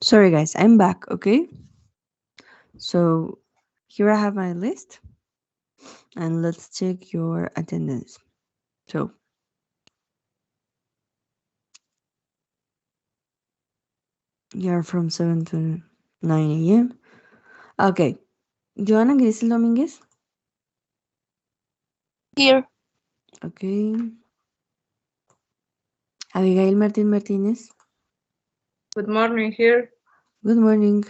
Sorry, guys, I'm back, okay? So here I have my list, and let's check your attendance. So, you're from 7 to 9 a.m. Okay. Joana Grisel Domínguez. Here. Okay. Abigail Martín Martínez. Good morning, here. Good morning.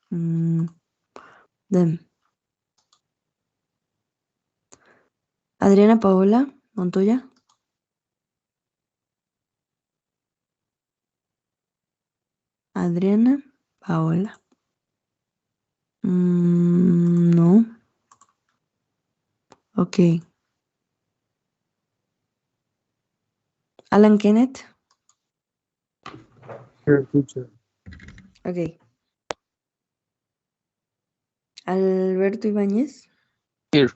Then. Adriana Paola Montoya. Adriana Paola. No. Okay. Alan Kenneth. Here, teacher. Okay. Alberto Ibáñez. Here.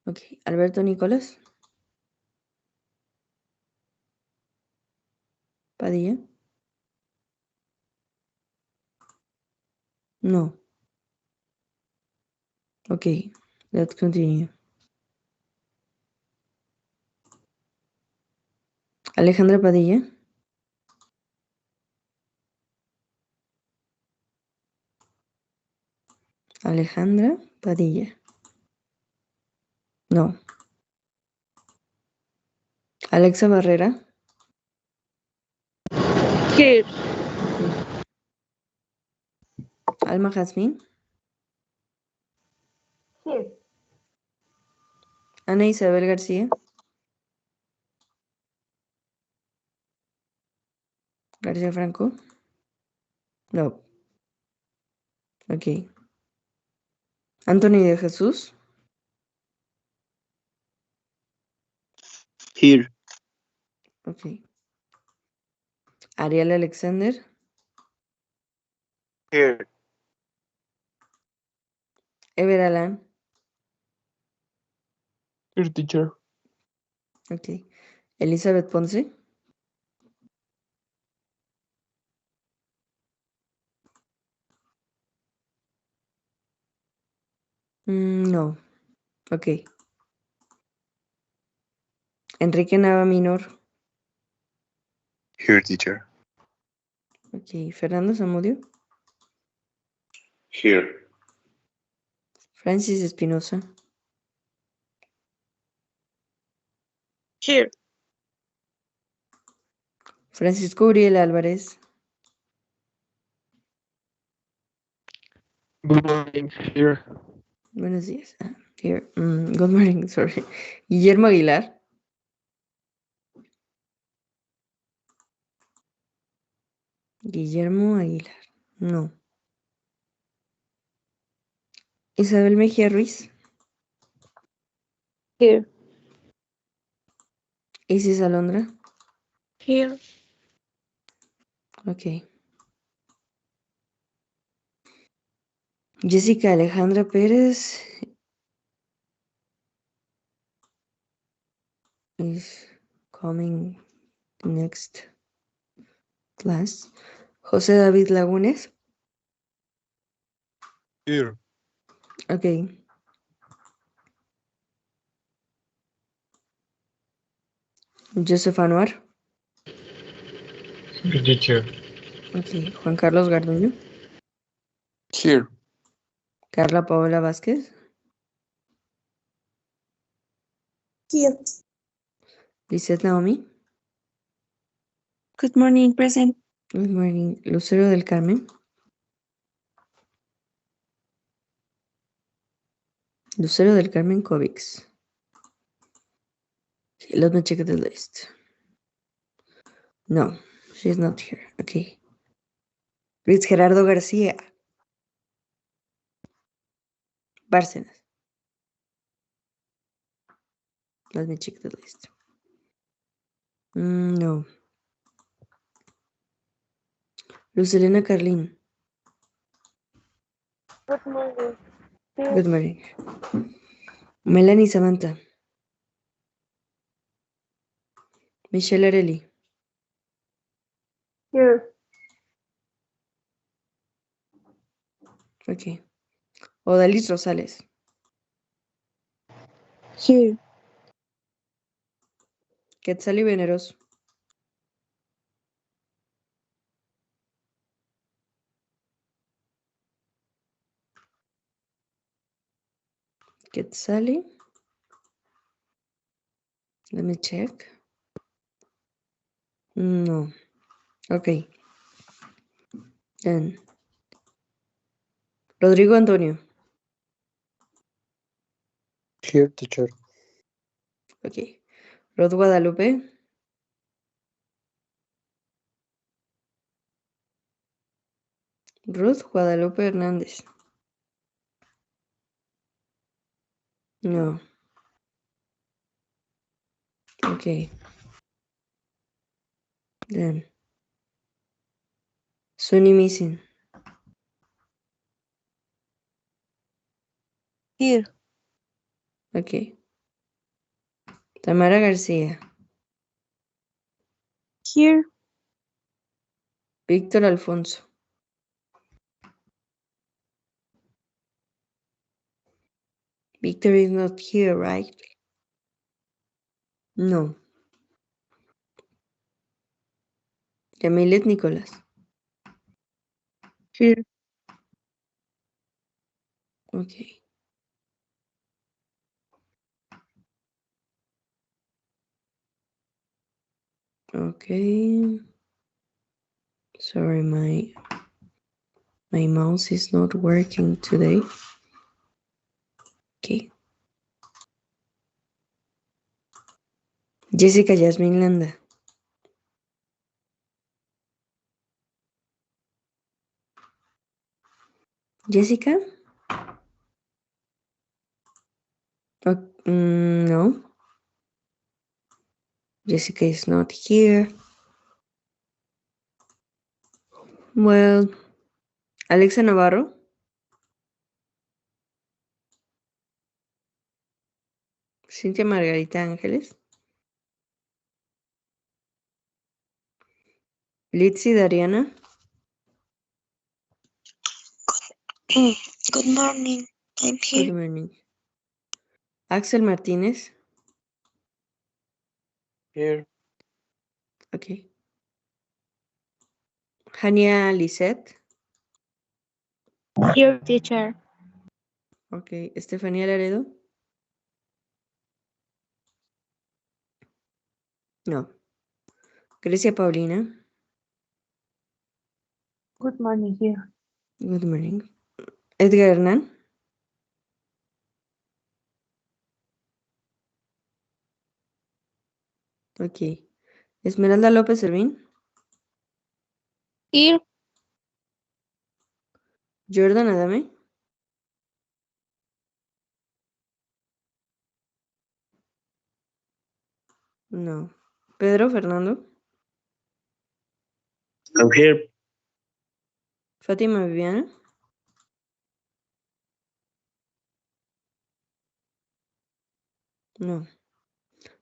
Okay. Alberto Nicolás. Padilla. No. Okay. Let's continue. Alejandra Padilla. Alejandra Padilla. No. Alexa Barrera. Here. Alma Jazmín. Here. Ana Isabel García. García Franco. No. Ok. Anthony de Jesús. Here. Ok. Ariel Alexander. Here. Ever Alan. Here, teacher. Ok. Elizabeth Ponce. No. Ok. Enrique Nava Minor. Here, teacher. Ok. Fernando Zamudio. Here. Francis Espinosa. Here. Francisco Uriel Álvarez. Good morning. Here. Buenos días. Here. Good morning, sorry. Guillermo Aguilar. Guillermo Aguilar. No. Isabel Mejía Ruiz. Here. Isis Alondra. Here. Ok. Jessica Alejandra Pérez is coming next class. José David Lagunes. Here. Ok. Joseph Anuar. Here, teacher. Ok. Juan Carlos Garduño. Here. Carla Paola Vázquez. Here. Lizeth Naomi. Good morning, present. Good morning. Lucero del Carmen. Lucero del Carmen Kovics. Okay, let me check the list. No, she's not here. Okay. Luis Gerardo García. Bárcenas. Let me check the list. No. Luz Elena Carlín. Good morning. Here. Good morning. Melanie Samantha. Michelle Areli. Here. Ok. Odalis Rosales. Here. Quetzal y Veneroso. Quetzali. Let me check. No. Ok. Then. Rodrigo Antonio. Here, teacher. Ok. Rod Guadalupe. Ruth Guadalupe Hernández. No. Ok. Then. Sunny Missing. Here. Ok. Tamara García. Here. Víctor Alfonso. Victor is not here, right? No. Yamilet Nicolás. Here. Ok. Okay. Sorry, my mouse is not working today. Okay. Jessica Yasmin Landa. Jessica? No. Jessica is not here. Well, Alexa Navarro. Cintia Margarita Ángeles. Litzy Dariana. Good morning. I'm Good here. morning. Axel Martínez. Here. Okay. Jania Lisette. Here, teacher. Okay. Estefanía Laredo. No. Grecia Paulina. Good morning. Here. Good morning. Edgar Hernán. Ok. Esmeralda López Servín. Here. Jordan Adame. No. Pedro Fernando. I'm here. Fátima Viviana. No.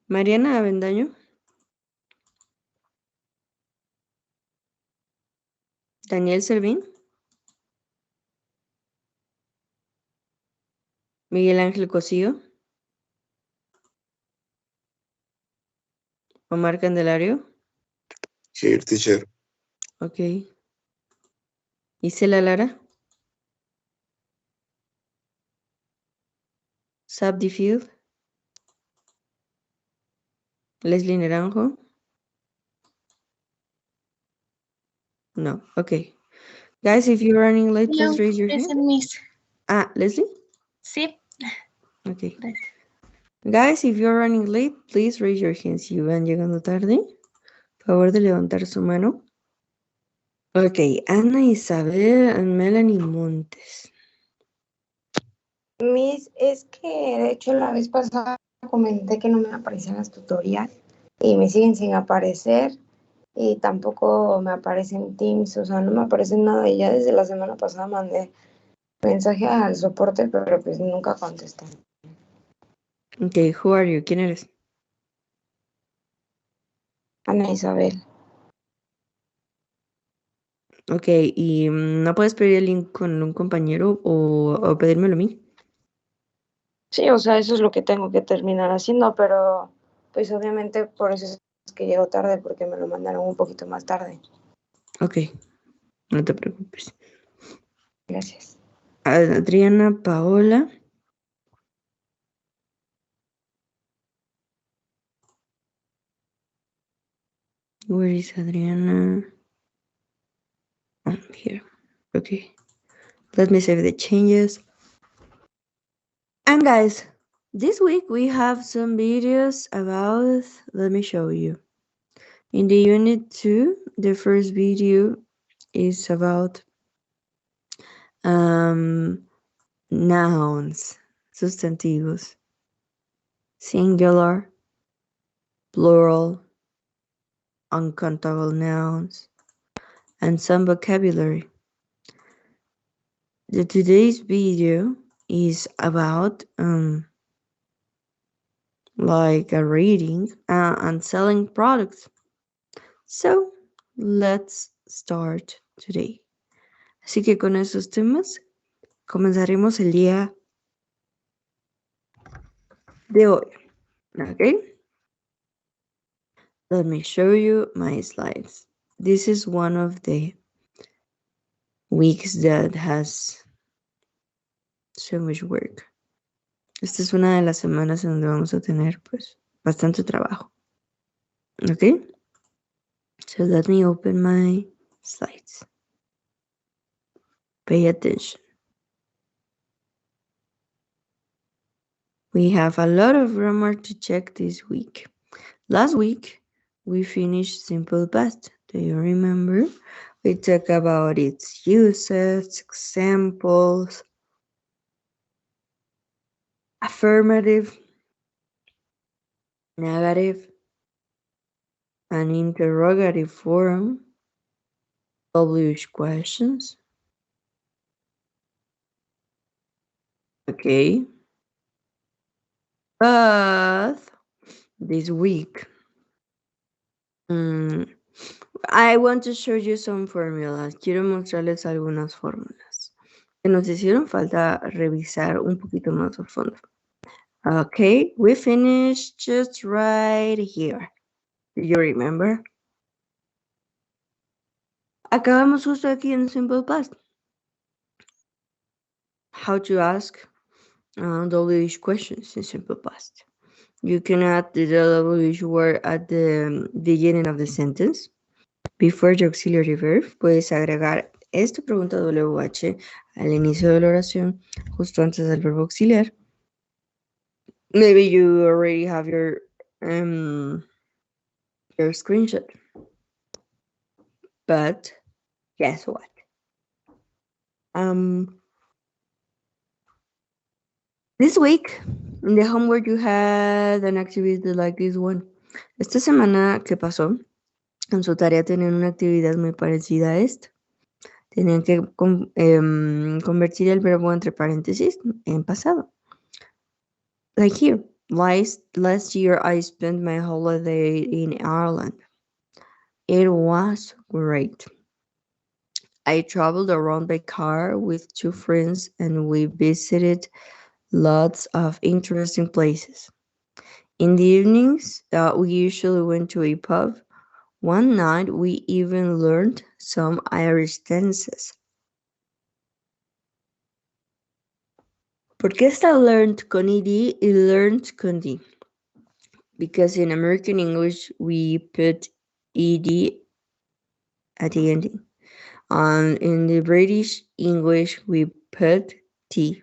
Mariana Avendaño. Daniel Servín. Miguel Ángel Cosío. Omar Candelario. Here, teacher. Ok. Isela Lara. Sabdi Field. Leslie Naranjo. No. Ok. Guys, if you're running late, please raise your hand. Miss. Ah, Leslie? Sí. Ok. Guys, if you're running late, please raise your hands. Si van llegando tarde, favor de levantar su mano. Ok, Ana Isabel and Melanie Montes. Miss, es que de hecho la vez pasada comenté que no me aparecían las tutorías y me siguen sin aparecer y tampoco me aparecen Teams, o sea, no me aparecen nada y ya desde la semana pasada mandé mensaje al soporte, pero pues nunca contestan. Ok, who are you? ¿Quién eres? Ana Isabel. Ok, ¿y no puedes pedir el link con un compañero o pedírmelo a mí? Sí, o sea, eso es lo que tengo que terminar haciendo, pero pues obviamente por eso es que llego tarde, porque me lo mandaron un poquito más tarde. Ok, no te preocupes. Gracias. Adriana Paola. Where is Adriana? Oh, here. Okay. Let me save the changes. And guys, this week we have some videos about, let me show you. In the unit 2, the first video is about nouns, sustantivos, singular, plural, uncountable nouns, and some vocabulary. Today's video is about like a reading and selling products. So let's start today. Así que con esos temas comenzaremos el día de hoy. Okay? Let me show you my slides. This is one of the weeks that has so much work. Esta es una de las semanas en donde vamos a tener pues bastante trabajo. Okay? So let me open my slides. Pay attention. We have a lot of grammar to check this week. Last week, we finished simple past. Do you remember? We talked about its uses, examples, affirmative, negative, and interrogative form, published questions. Okay. But this week, I want to show you some formulas. Quiero mostrarles algunas fórmulas que nos hicieron falta revisar un poquito más a fondo. Okay, we finished just right here. Do you remember? Acabamos justo aquí en simple past. How to ask WH questions in simple past. You can add the WH word at the beginning of the sentence. Before the auxiliary verb, puedes agregar esta pregunta WH al inicio de la oración, justo antes del verbo auxiliar. Maybe you already have your screenshot. But guess what? This week, in the homework, you had an activity like this one. Esta semana que pasó, en su tarea tenían una actividad muy parecida a esta. Tenían que convertir el verbo entre paréntesis en pasado. Like here, last year I spent my holiday in Ireland. It was great. I traveled around by car with 2 friends and we visited lots of interesting places. In the evenings, we usually went to a pub. One night, we even learned some Irish dances. ¿Por qué está learned con ed y learned con d? Because in American English, we put ed at the ending. In the British English, we put t.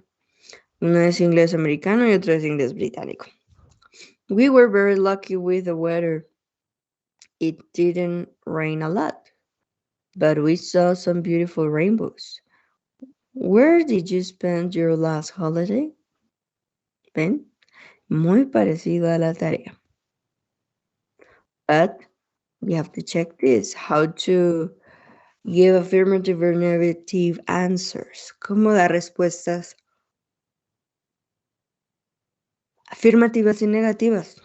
Una es inglés americano y otra es inglés británico. We were very lucky with the weather. It didn't rain a lot, but we saw some beautiful rainbows. Where did you spend your last holiday? ¿Ven? Muy parecido a la tarea. But we have to check this, how to give affirmative or negative answers. ¿Cómo dar respuestas afirmativas y negativas?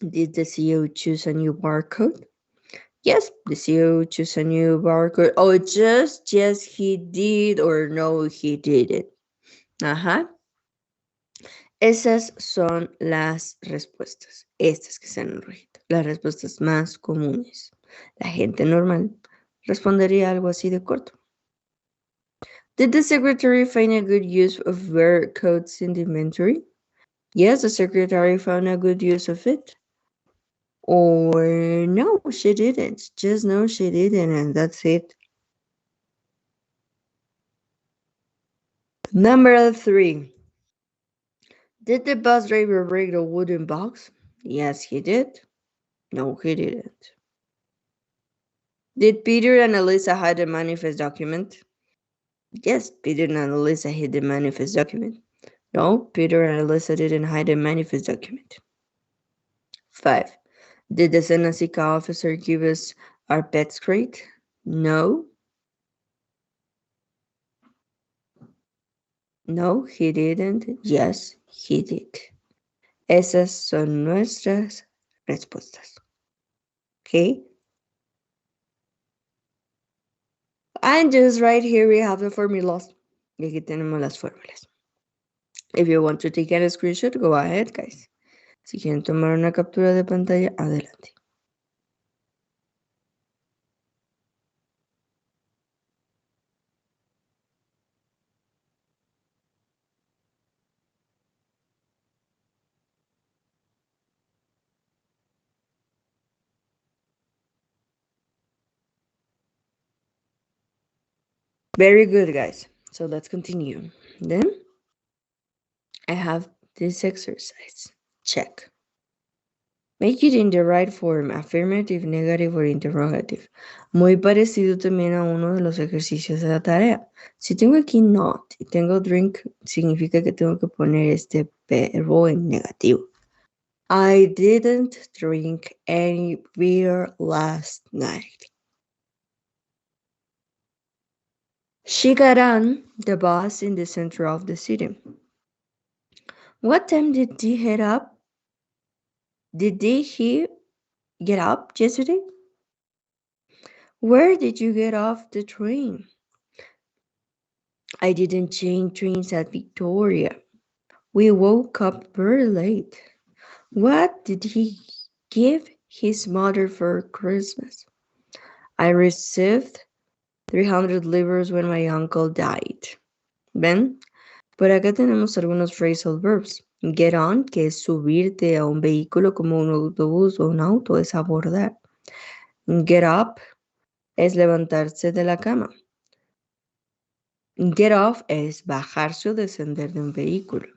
Did the CEO choose a new barcode? Yes, the CEO choose a new barcode. Oh, just yes, he did, or no, he didn't. Ajá. Esas son las respuestas. Estas que están en rojito. Las respuestas más comunes. La gente normal respondería algo así de corto. Did the secretary find a good use of verb codes in the inventory? Yes, the secretary found a good use of it. Or no, she didn't. Just no, she didn't, and that's it. Number 3. Did the bus driver break the wooden box? Yes, he did. No, he didn't. Did Peter and Elisa hide the manifest document? Yes, Peter and Elisa hid the manifest document. No, Peter and Elisa didn't hide the manifest document. 5. Did the Senasica officer give us our pets crate? No. No, he didn't. Yes, he did. Esas son nuestras respuestas. Okay? And just right here we have the formulas. Y aquí tenemos las fórmulas. If you want to take a screenshot, go ahead, guys. Si quieren tomar una captura de pantalla, adelante. Very good, guys. So let's continue. Then I have this exercise. Check. Make it in the right form, affirmative, negative, or interrogative. Muy parecido también a uno de los ejercicios de la tarea. Si tengo aquí not y tengo drink, significa que tengo que poner este verbo en negativo. I didn't drink any beer last night. She got on the bus in the center of the city. What time did he head up? Did he get up yesterday? Where did you get off the train? I didn't change trains at Victoria. We woke up very late. What did he give his mother for Christmas? I received 300 livres when my uncle died. ¿Ven? Por acá tenemos algunos phrasal verbs. Get on, que es subirte a un vehículo como un autobús o un auto, es abordar. Get up es levantarse de la cama. Get off es bajarse o descender de un vehículo.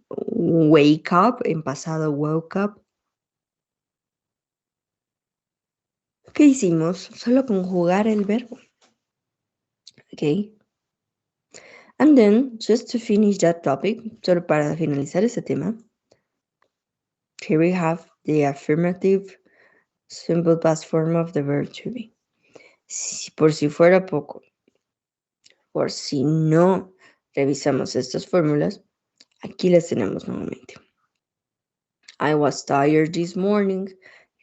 Wake up, en pasado woke up. ¿Qué hicimos? Solo conjugar el verbo. Okay. And then, just to finish that topic, solo para finalizar ese tema, here we have the affirmative simple past form of the verb to be. Por si fuera poco, por si no revisamos estas fórmulas, aquí las tenemos nuevamente. I was tired this morning.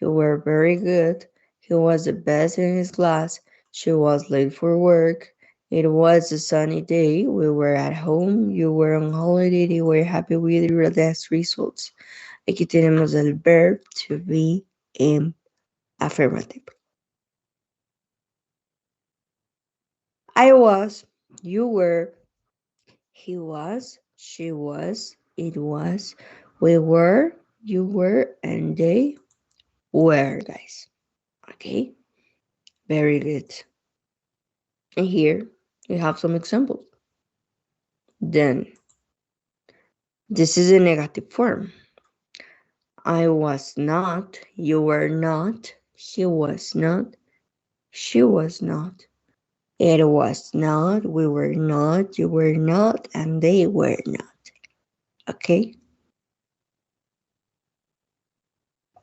You were very good. He was the best in his class. She was late for work. It was a sunny day. We were at home. You were on holiday. You were happy with your test results. Aquí tenemos el verb to be in affirmative. I was, you were, he was, she was, it was, we were, you were, and they were, guys. Okay, very good. And here we have some examples. Then, this is a negative form. I was not, you were not, he was not, she was not, it was not, we were not, you were not, and they were not. Okay?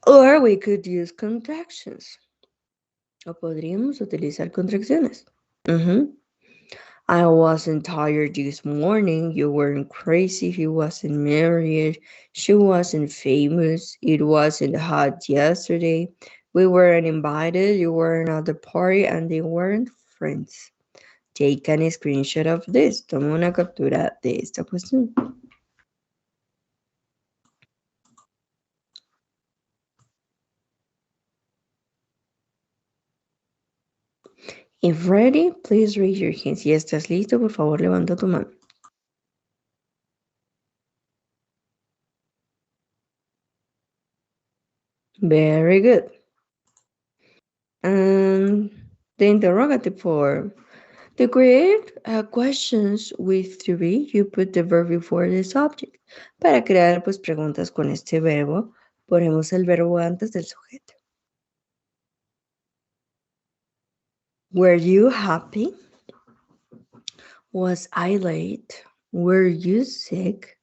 Or we could use contractions. O podríamos utilizar contracciones. I wasn't tired this morning. You weren't crazy. He wasn't married. She wasn't famous. It wasn't hot yesterday. We weren't invited. You weren't at the party and they weren't friends. Take a screenshot of this. Toma una captura de esta cuestión. If ready, please raise your hand. Si estás listo, por favor, levanta tu mano. Very good. And the interrogative form. To create questions with to be, you put the verb before the subject. Para crear pues preguntas con este verbo, ponemos el verbo antes del sujeto. Were you happy? Was I late? Were you sick?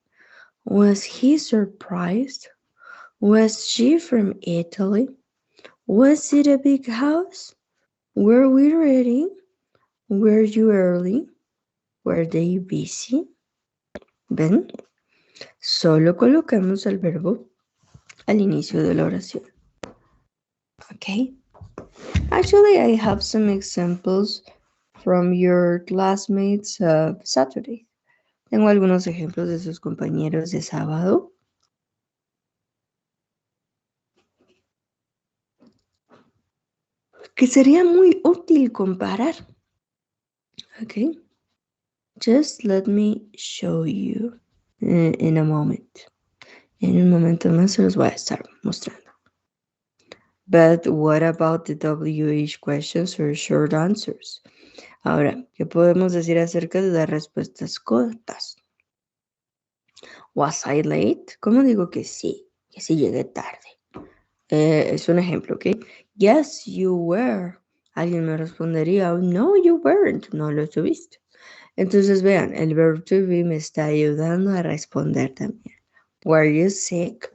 Was he surprised? Was she from Italy? Was it a big house? Were we ready? Were you early? Were they busy? ¿Ven? Solo colocamos el verbo al inicio de la oración. Okay? Actually, I have some examples from your classmates of Saturday. Tengo algunos ejemplos de sus compañeros de sábado. Que sería muy útil comparar. Okay? Just let me show you in a moment. En un momento más se los voy a estar mostrando. But what about the WH questions or short answers? Ahora, ¿qué podemos decir acerca de las respuestas cortas? Was I late? ¿Cómo digo que sí llegué tarde? Es un ejemplo, ¿ok? Yes, you were. Alguien me respondería, no, you weren't. No lo estuviste. Entonces, vean, el verb to be me está ayudando a responder también. Were you sick?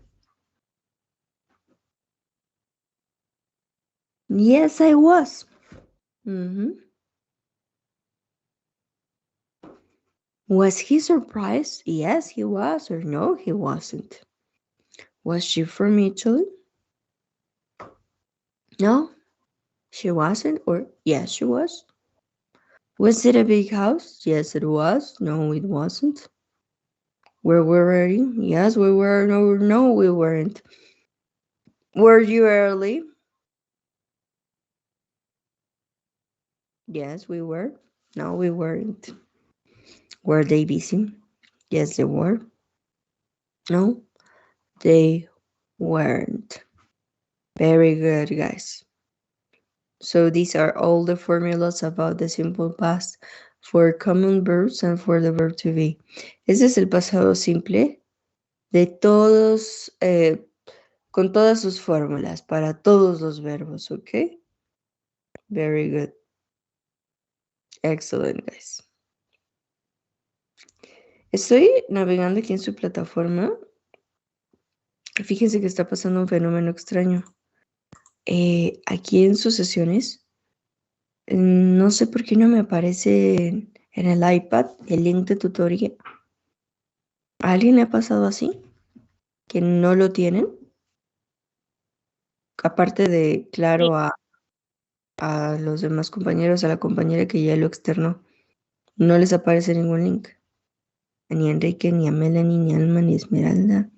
Yes, I was. Was he surprised? Yes, he was. Or no, he wasn't. Was she from Italy? No, she wasn't. Or yes, she was. Was it a big house? Yes, it was. No, it wasn't. Were we ready? Yes, we were. No, we weren't. Were you early? Yes, we were. No, we weren't. Were they busy? Yes, they were. No, they weren't. Very good, guys. So these are all the formulas about the simple past for common verbs and for the verb to be. Este es el pasado simple de todos, con todas sus fórmulas para todos los verbos, ¿ok? Very good. Excellent, guys. Estoy navegando aquí en su plataforma. Fíjense que está pasando un fenómeno extraño. Aquí en sus sesiones, no sé por qué no me aparece en el iPad el link de tutoría. ¿A alguien le ha pasado así? ¿Que no lo tienen? Aparte de, claro, a los demás compañeros, a la compañera que ya lo externó, no les aparece ningún link. Ni a Enrique, ni a Melanie, ni a Alma, ni a Esmeralda.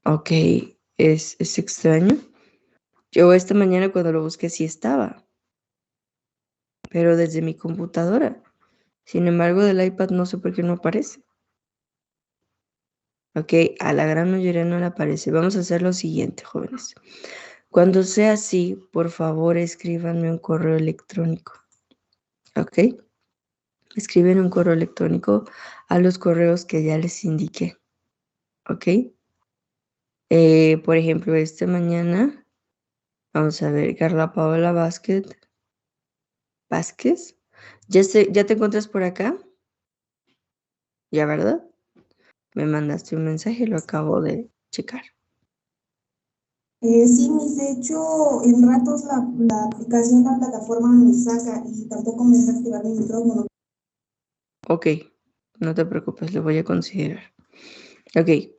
Ok, es extraño. Yo esta mañana cuando lo busqué sí estaba, pero desde mi computadora. Sin embargo, del iPad no sé por qué no aparece. Ok, a la gran mayoría no le aparece. Vamos a hacer lo siguiente, jóvenes. Cuando sea así, por favor, escríbanme un correo electrónico. Ok, escriben un correo electrónico a los correos que ya les indiqué. Ok, por ejemplo, esta mañana, vamos a ver, Carla Paola Vázquez. ¿Ya te encuentras por acá? ¿Ya, verdad? Me mandaste un mensaje y lo acabo de checar. Sí, Miss, de hecho, en ratos la aplicación, la plataforma me saca y tampoco me deja activar mi micrófono. Ok, no te preocupes, lo voy a considerar. Ok,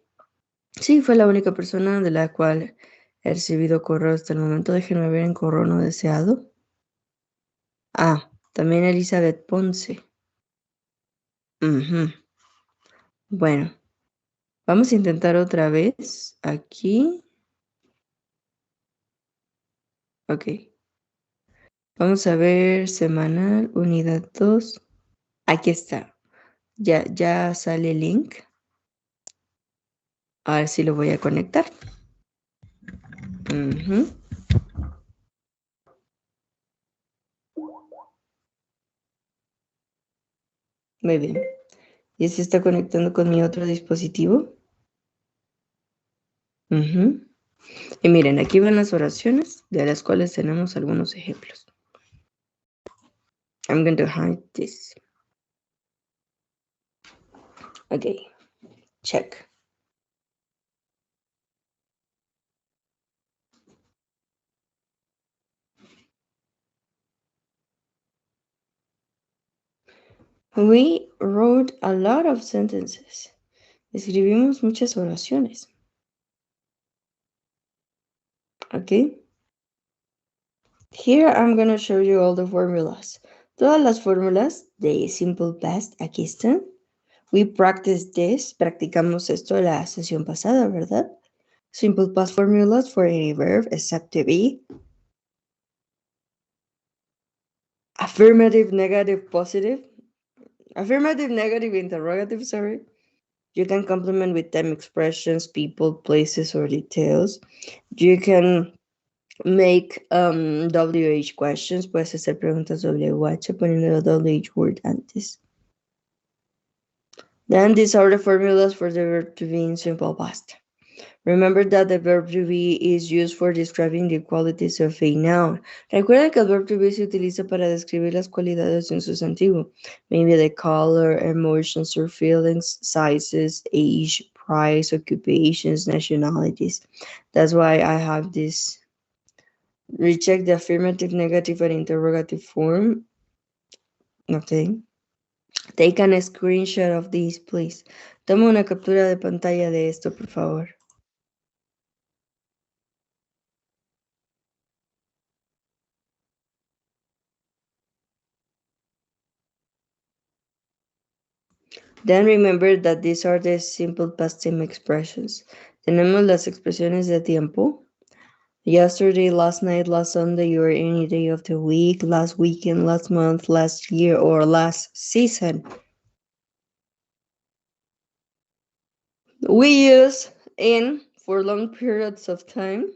sí, fue la única persona de la cual he recibido correo hasta el momento. Déjenme ver en correo no deseado. Ah, también Elizabeth Ponce. Ujú. Bueno, vamos a intentar otra vez aquí. Ok. Vamos a ver semanal, unidad 2. Aquí está. Ya sale el link. A ver si lo voy a conectar. Ujú. Muy bien. ¿Ya se está conectando con mi otro dispositivo? Ujú. Y miren, aquí van las oraciones de las cuales tenemos algunos ejemplos. I'm going to hide this. Okay, check. We wrote a lot of sentences. Escribimos muchas oraciones. Okay. Here I'm going to show you all the formulas. Todas las fórmulas de simple past aquí están. We practiced this. Practicamos esto la sesión pasada, ¿verdad? Simple past formulas for any verb except to be. Affirmative, negative, positive. Affirmative, negative, interrogative, sorry. You can complement with time expressions, people, places, or details. You can make WH questions. Puedes hacer preguntas WH poniendo el WH word antes. Then these are the formulas for the verb to be in simple past. Remember that the verb to be is used for describing the qualities of a noun. Recuerda que el verb to be se utiliza para describir las cualidades de un sustantivo. Maybe the color, emotions or feelings, sizes, age, price, occupations, nationalities. That's why I have this. Recheck the affirmative, negative, and interrogative form. Okay. Take a screenshot of this, please. Toma una captura de pantalla de esto, por favor. Then remember that these are the simple past time expressions. Tenemos las expresiones de tiempo. Yesterday, last night, last Sunday, or any day of the week, last weekend, last month, last year, or last season. We use in for long periods of time.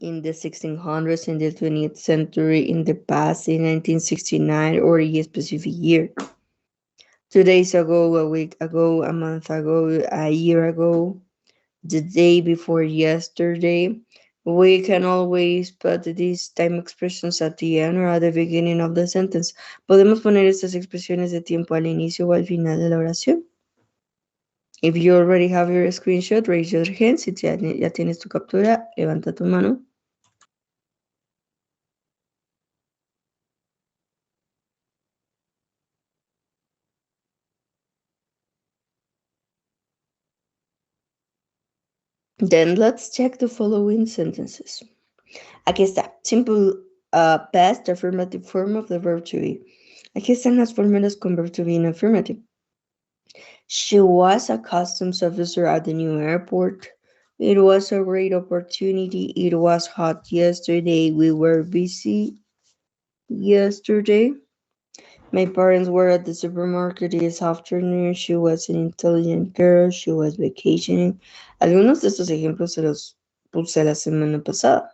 In the 1600s, in the 20th century, in the past, in 1969, or a specific year. 2 days ago, a week ago, a month ago, a year ago, the day before yesterday. We can always put these time expressions at the end or at the beginning of the sentence. Podemos poner estas expresiones de tiempo al inicio o al final de la oración. If you already have your screenshot, raise your hand. Si ya tienes tu captura, levanta tu mano. Then let's check the following sentences. Aquí está. Simple past affirmative form of the verb to be. Aquí están las fórmulas con verb to be in affirmative. She was a customs officer at the new airport. It was a great opportunity. It was hot yesterday. We were busy yesterday. My parents were at the supermarket this afternoon. She was an intelligent girl. She was vacationing. Algunos de estos ejemplos se los puse la semana pasada.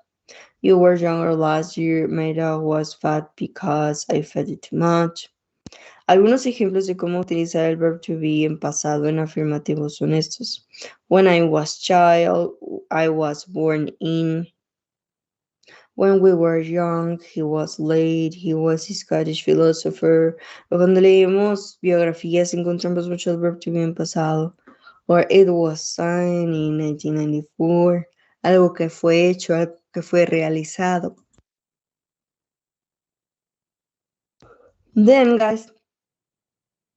You were younger last year. My dog was fat because I fed it too much. Algunos ejemplos de cómo utilizar el verb to be en pasado en afirmativos son estos. When I was child, I was born in. When we were young, he was late, he was a Scottish philosopher. O cuando leemos biografías encontramos mucho el verb to be en pasado. Or it was signed in 1994. algo que fue hecho, algo que fue realizado. Then, guys,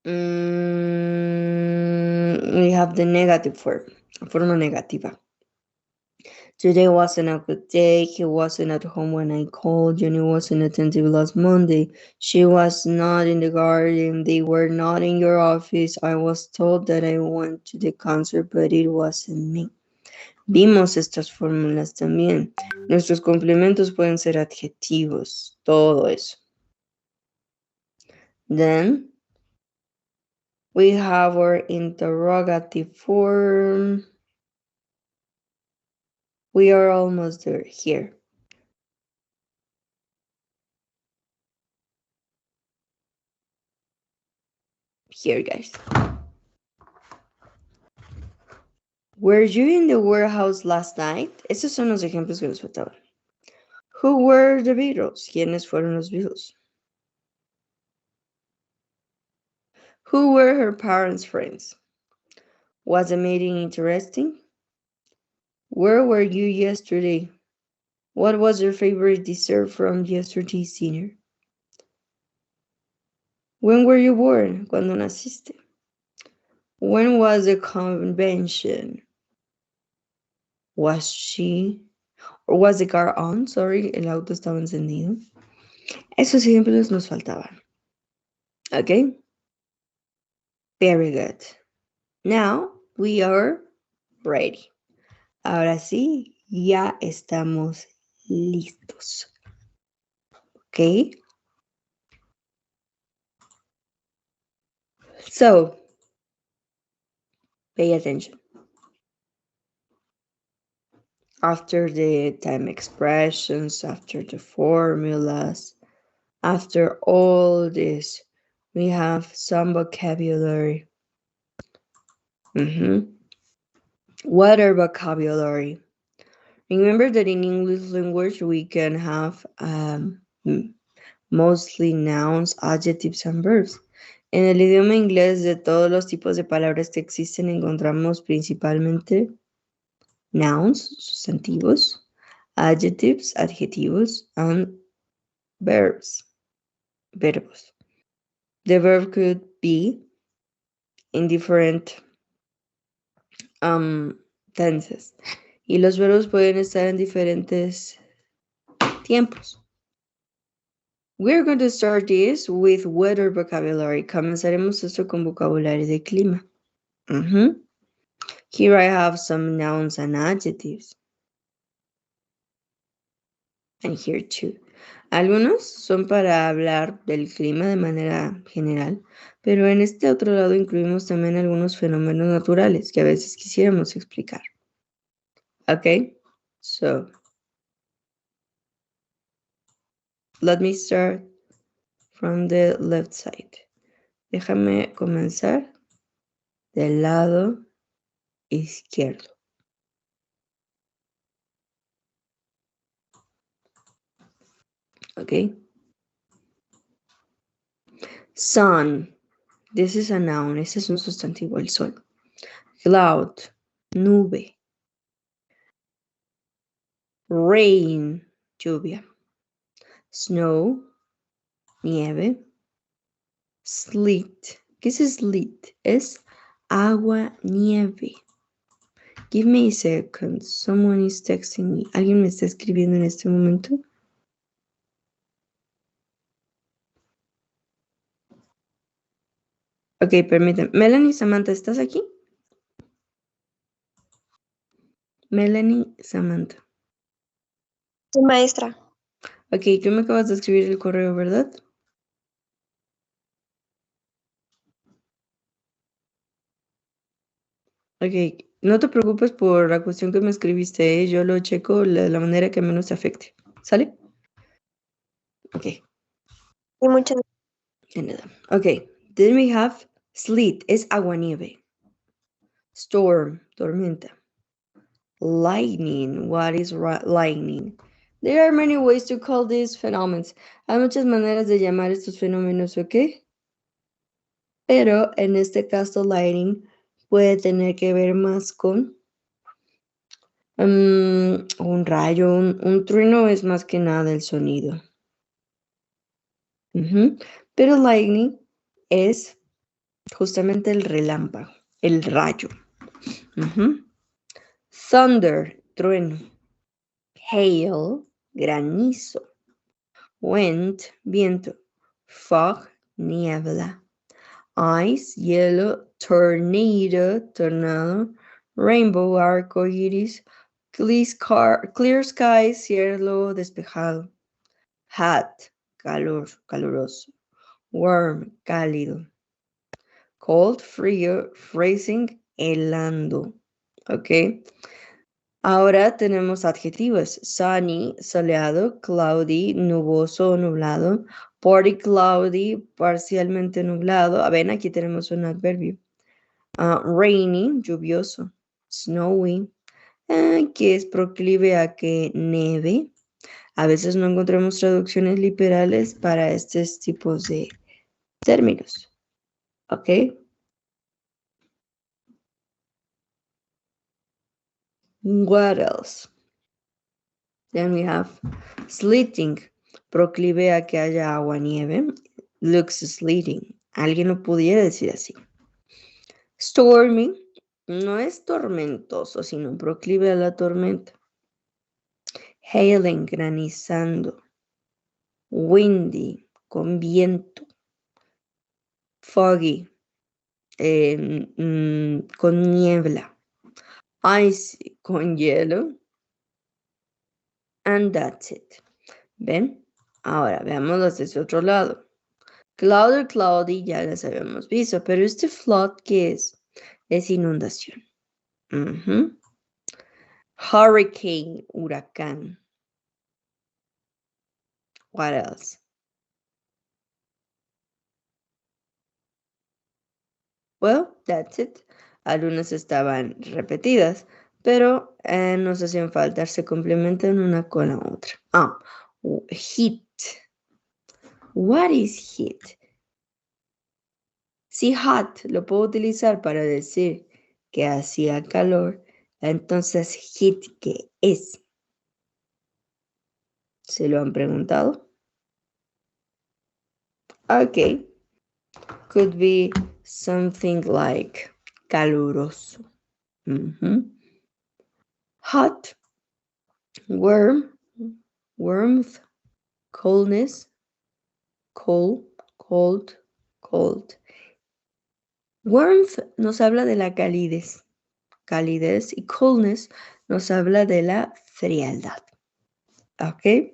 we have the negative form, forma negativa. Today wasn't a good day. He wasn't at home when I called. Jenny wasn't attentive last Monday. She was not in the garden. They were not in your office. I was told that I went to the concert, but it wasn't me. Vimos estas fórmulas también. Nuestros complementos pueden ser adjetivos, todo eso. Then we have our interrogative form. We are almost there here. Here, guys. Were you in the warehouse last night? Esos son los ejemplos que nos faltaban. Who were the Beatles? ¿Quiénes fueron los Beatles? Who were her parents' friends? Was the meeting interesting? Where were you yesterday? What was your favorite dessert from yesterday's dinner? When were you born? ¿Cuándo naciste? When was the convention? Was the car on? Sorry, el auto estaba encendido. Esos ejemplos nos faltaban. Okay? Very good. Now we are ready. Ahora sí, ya estamos listos. Okay? So, pay attention. After the time expressions, after the formulas, after all this, we have some vocabulary. What are vocabulary? Remember that in English language we can have mostly nouns, adjectives, and verbs. En el idioma inglés, de todos los tipos de palabras que existen, encontramos principalmente nouns, sustantivos, adjectives, adjetivos, and verbs, verbos. The verb could be in different tenses. Y los verbos pueden estar en diferentes tiempos. We're going to start this with weather vocabulary. Comenzaremos esto con vocabulario de clima. Here I have some nouns and adjectives. And here too. Algunos son para hablar del clima de manera general, pero en este otro lado incluimos también algunos fenómenos naturales que a veces quisiéramos explicar. Okay, so let me start from the left side. Déjame comenzar del lado izquierdo. Okay. Sun. This is a noun. Este es un sustantivo, el sol. Cloud. Nube. Rain. Lluvia. Snow. Nieve. Sleet. ¿Qué es sleet? Es agua, nieve. Give me a second. Someone is texting me. ¿Alguien me está escribiendo en este momento? Ok, permítanme. Melanie, Samantha, ¿estás aquí? Melanie, Samantha. Sí, maestra. Ok, tú me acabas de escribir el correo, ¿verdad? Ok, no te preocupes por la cuestión que me escribiste, ¿eh? Yo lo checo de la manera que menos te afecte. ¿Sale? Ok. Y muchas De nada. Ok, then we have sleet, es aguanieve. Storm, tormenta. Lightning, what is lightning? There are many ways to call these phenomena. Hay muchas maneras de llamar estos fenómenos, ¿ok? Pero en este caso, lightning puede tener que ver más con Un rayo, un trueno es más que nada el sonido. Pero lightning es justamente el relámpago, el rayo. Thunder, trueno. Hail, granizo. Wind, viento. Fog, niebla. Ice, hielo. Tornado, tornado. Rainbow, arco iris. Clear sky, cielo despejado. Hot, calor, caluroso. Warm, cálido. Cold, frío. Freezing, helando. ¿Ok? Ahora tenemos adjetivos. Sunny, soleado. Cloudy, nuboso o nublado. Partly cloudy, parcialmente nublado. Ven, aquí tenemos un adverbio. Rainy, lluvioso. Snowy, que es proclive a que neve. A veces no encontramos traducciones literales para estos tipos de términos. ¿Ok? What else? Then we have sleeting, proclive a que haya agua nieve. Looks sleeting. Alguien lo pudiera decir así. Stormy, no es tormentoso, sino proclive a la tormenta. Hailing, granizando. Windy, con viento. Foggy, con niebla. Icy, con hielo. And that's it. ¿Ven? Ahora veamos desde ese otro lado. Cloud o cloudy ya las habíamos visto, pero este flood, ¿qué es? Es inundación. Hurricane, huracán. What else? Well, that's it. Algunas estaban repetidas, pero nos hacían falta, se complementan una con la otra. Heat. What is heat? Si hot lo puedo utilizar para decir que hacía calor, entonces heat, ¿qué es? ¿Se lo han preguntado? Okay. Could be something like caluroso. Hot, warm, warmth, coldness, cold, cold, cold. Warmth nos habla de la calidez, y coldness nos habla de la frialdad. Okay.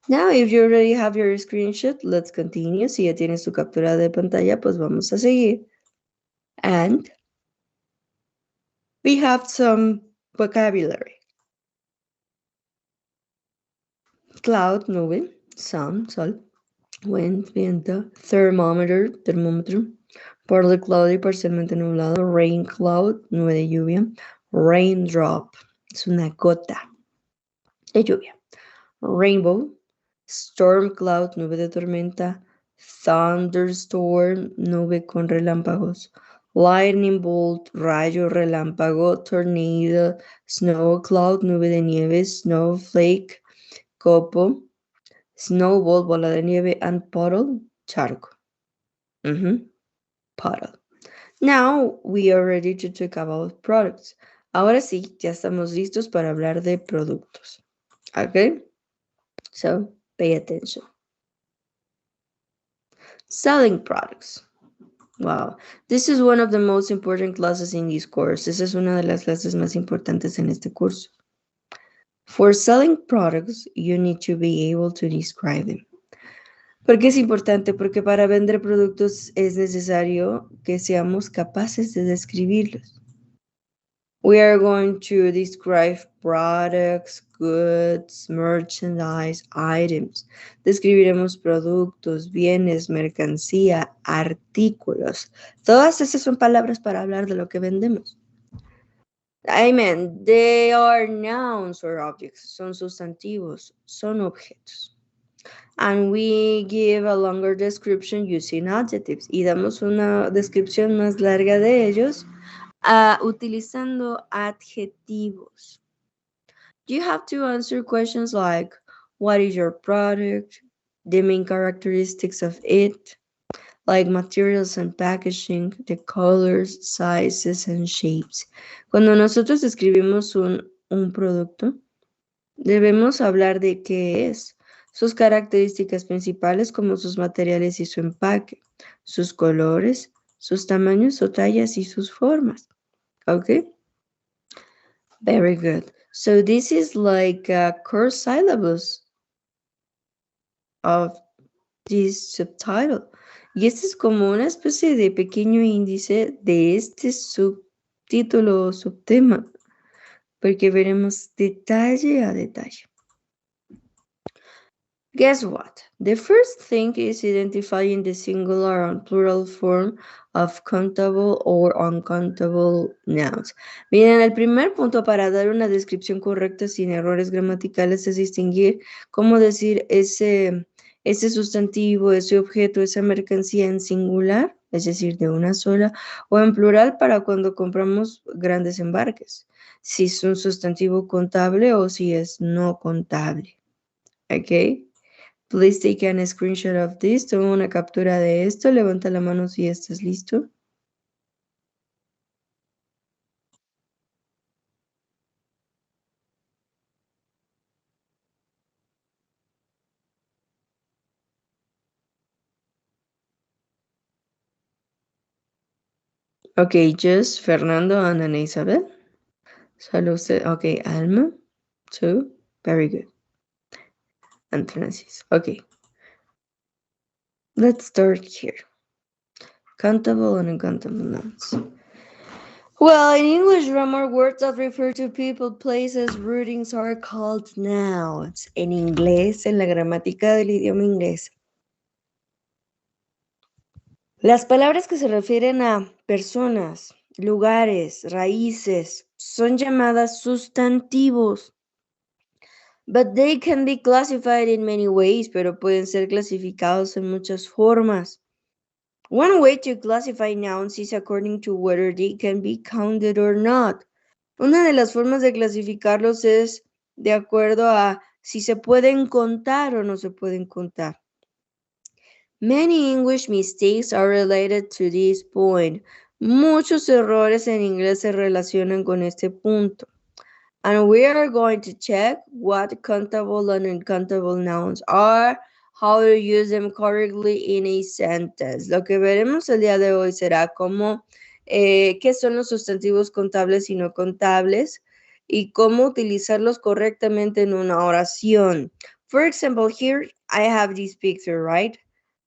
Now, if you already have your screenshot, let's continue. Si ya tienes tu captura de pantalla, pues vamos a seguir. And we have some vocabulary. Cloud, nube. Sun, sol. Wind, viento. Thermometer, termómetro. Partly cloudy, parcialmente nublado. Rain cloud, nube de lluvia. Raindrop, es una gota de lluvia. Rainbow, storm cloud, nube de tormenta. Thunderstorm, nube con relámpagos. Lightning bolt, rayo relámpago. Tornado, snow cloud, nube de nieve. Snowflake, copo. Snowball, bola de nieve. And puddle, charco. Puddle. Now we are ready to talk about products. Ahora sí, ya estamos listos para hablar de productos. Okay? So, pay attention. Selling products. Wow. This is one of the most important classes in this course. Esa es una de las clases más importantes en este curso. For selling products, you need to be able to describe them. ¿Por qué es importante? Porque para vender productos es necesario que seamos capaces de describirlos. We are going to describe products, goods, merchandise, items. Describiremos productos, bienes, mercancía, artículos. Todas esas son palabras para hablar de lo que vendemos. Amen. They are nouns or objects. Son sustantivos, son objetos. And we give a longer description using adjectives. Y damos una descripción más larga de ellos utilizando adjetivos. you have to answer questions like, what is your product? The main characteristics of it, like materials and packaging, the colors, sizes, and shapes. Cuando nosotros escribimos un producto, debemos hablar de qué es, sus características principales como sus materiales y su empaque, sus colores, sus tamaños o tallas y sus formas. Okay? Very good. So this is like a core syllabus of this subtitle. Y este es como una especie de pequeño índice de este subtítulo o subtema, porque veremos detalle a detalle. Guess what? The first thing is identifying the singular and plural form of countable or uncountable nouns. Miren, el primer punto para dar una descripción correcta sin errores gramaticales es distinguir cómo decir ese sustantivo, ese objeto, esa mercancía en singular, es decir, de una sola, o en plural para cuando compramos grandes embarques, si es un sustantivo contable o si es no contable. ¿Ok? Please take a screenshot of this. Toma una captura de esto. Levanta la mano si estás listo. Ok, just Fernando, Ana, and Isabel. Solo usted. Ok, Alma. 2. Very good. And Francis. Ok. Let's start here. Countable and uncountable nouns. Well, in English grammar, words that refer to people, places, routings are called nouns. En inglés, en la gramática del idioma inglés. Las palabras que se refieren a personas, lugares, raíces, son llamadas sustantivos. But they can be classified in many ways, pero pueden ser clasificados en muchas formas. One way to classify nouns is according to whether they can be counted or not. Una de las formas de clasificarlos es de acuerdo a si se pueden contar o no se pueden contar. Many English mistakes are related to this point. Muchos errores en inglés se relacionan con este punto. And we are going to check what countable and uncountable nouns are, how to use them correctly in a sentence. Lo que veremos el día de hoy será cómo, qué son los sustantivos contables y no contables, y cómo utilizarlos correctamente en una oración. For example, here I have this picture, right?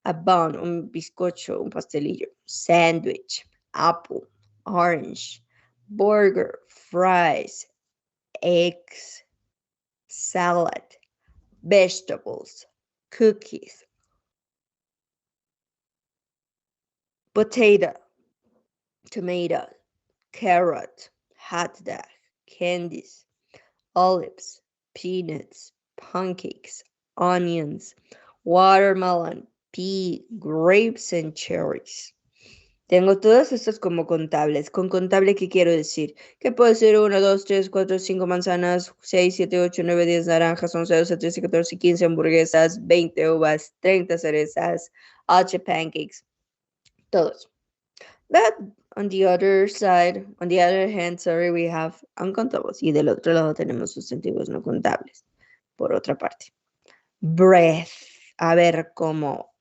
A bun, un bizcocho, un pastelillo, sandwich, apple, orange, burger, fries, eggs, salad, vegetables, cookies, potato, tomato, carrot, hot dog, candies, olives, peanuts, pancakes, onions, watermelon, pea, grapes, and cherries. Tengo todas estas como contables. Con contable, ¿qué quiero decir? Que puede ser 1, 2, 3, 4, 5 manzanas, 6, 7, 8, 9, 10 naranjas, 11, 12, 13, 14, 15 hamburguesas, 20 uvas, 30 cerezas, 8 pancakes. Todos. But on the other side, on the other hand, we have uncountables. Y del otro lado tenemos sustantivos no contables. Por otra parte. Bread. A ver, como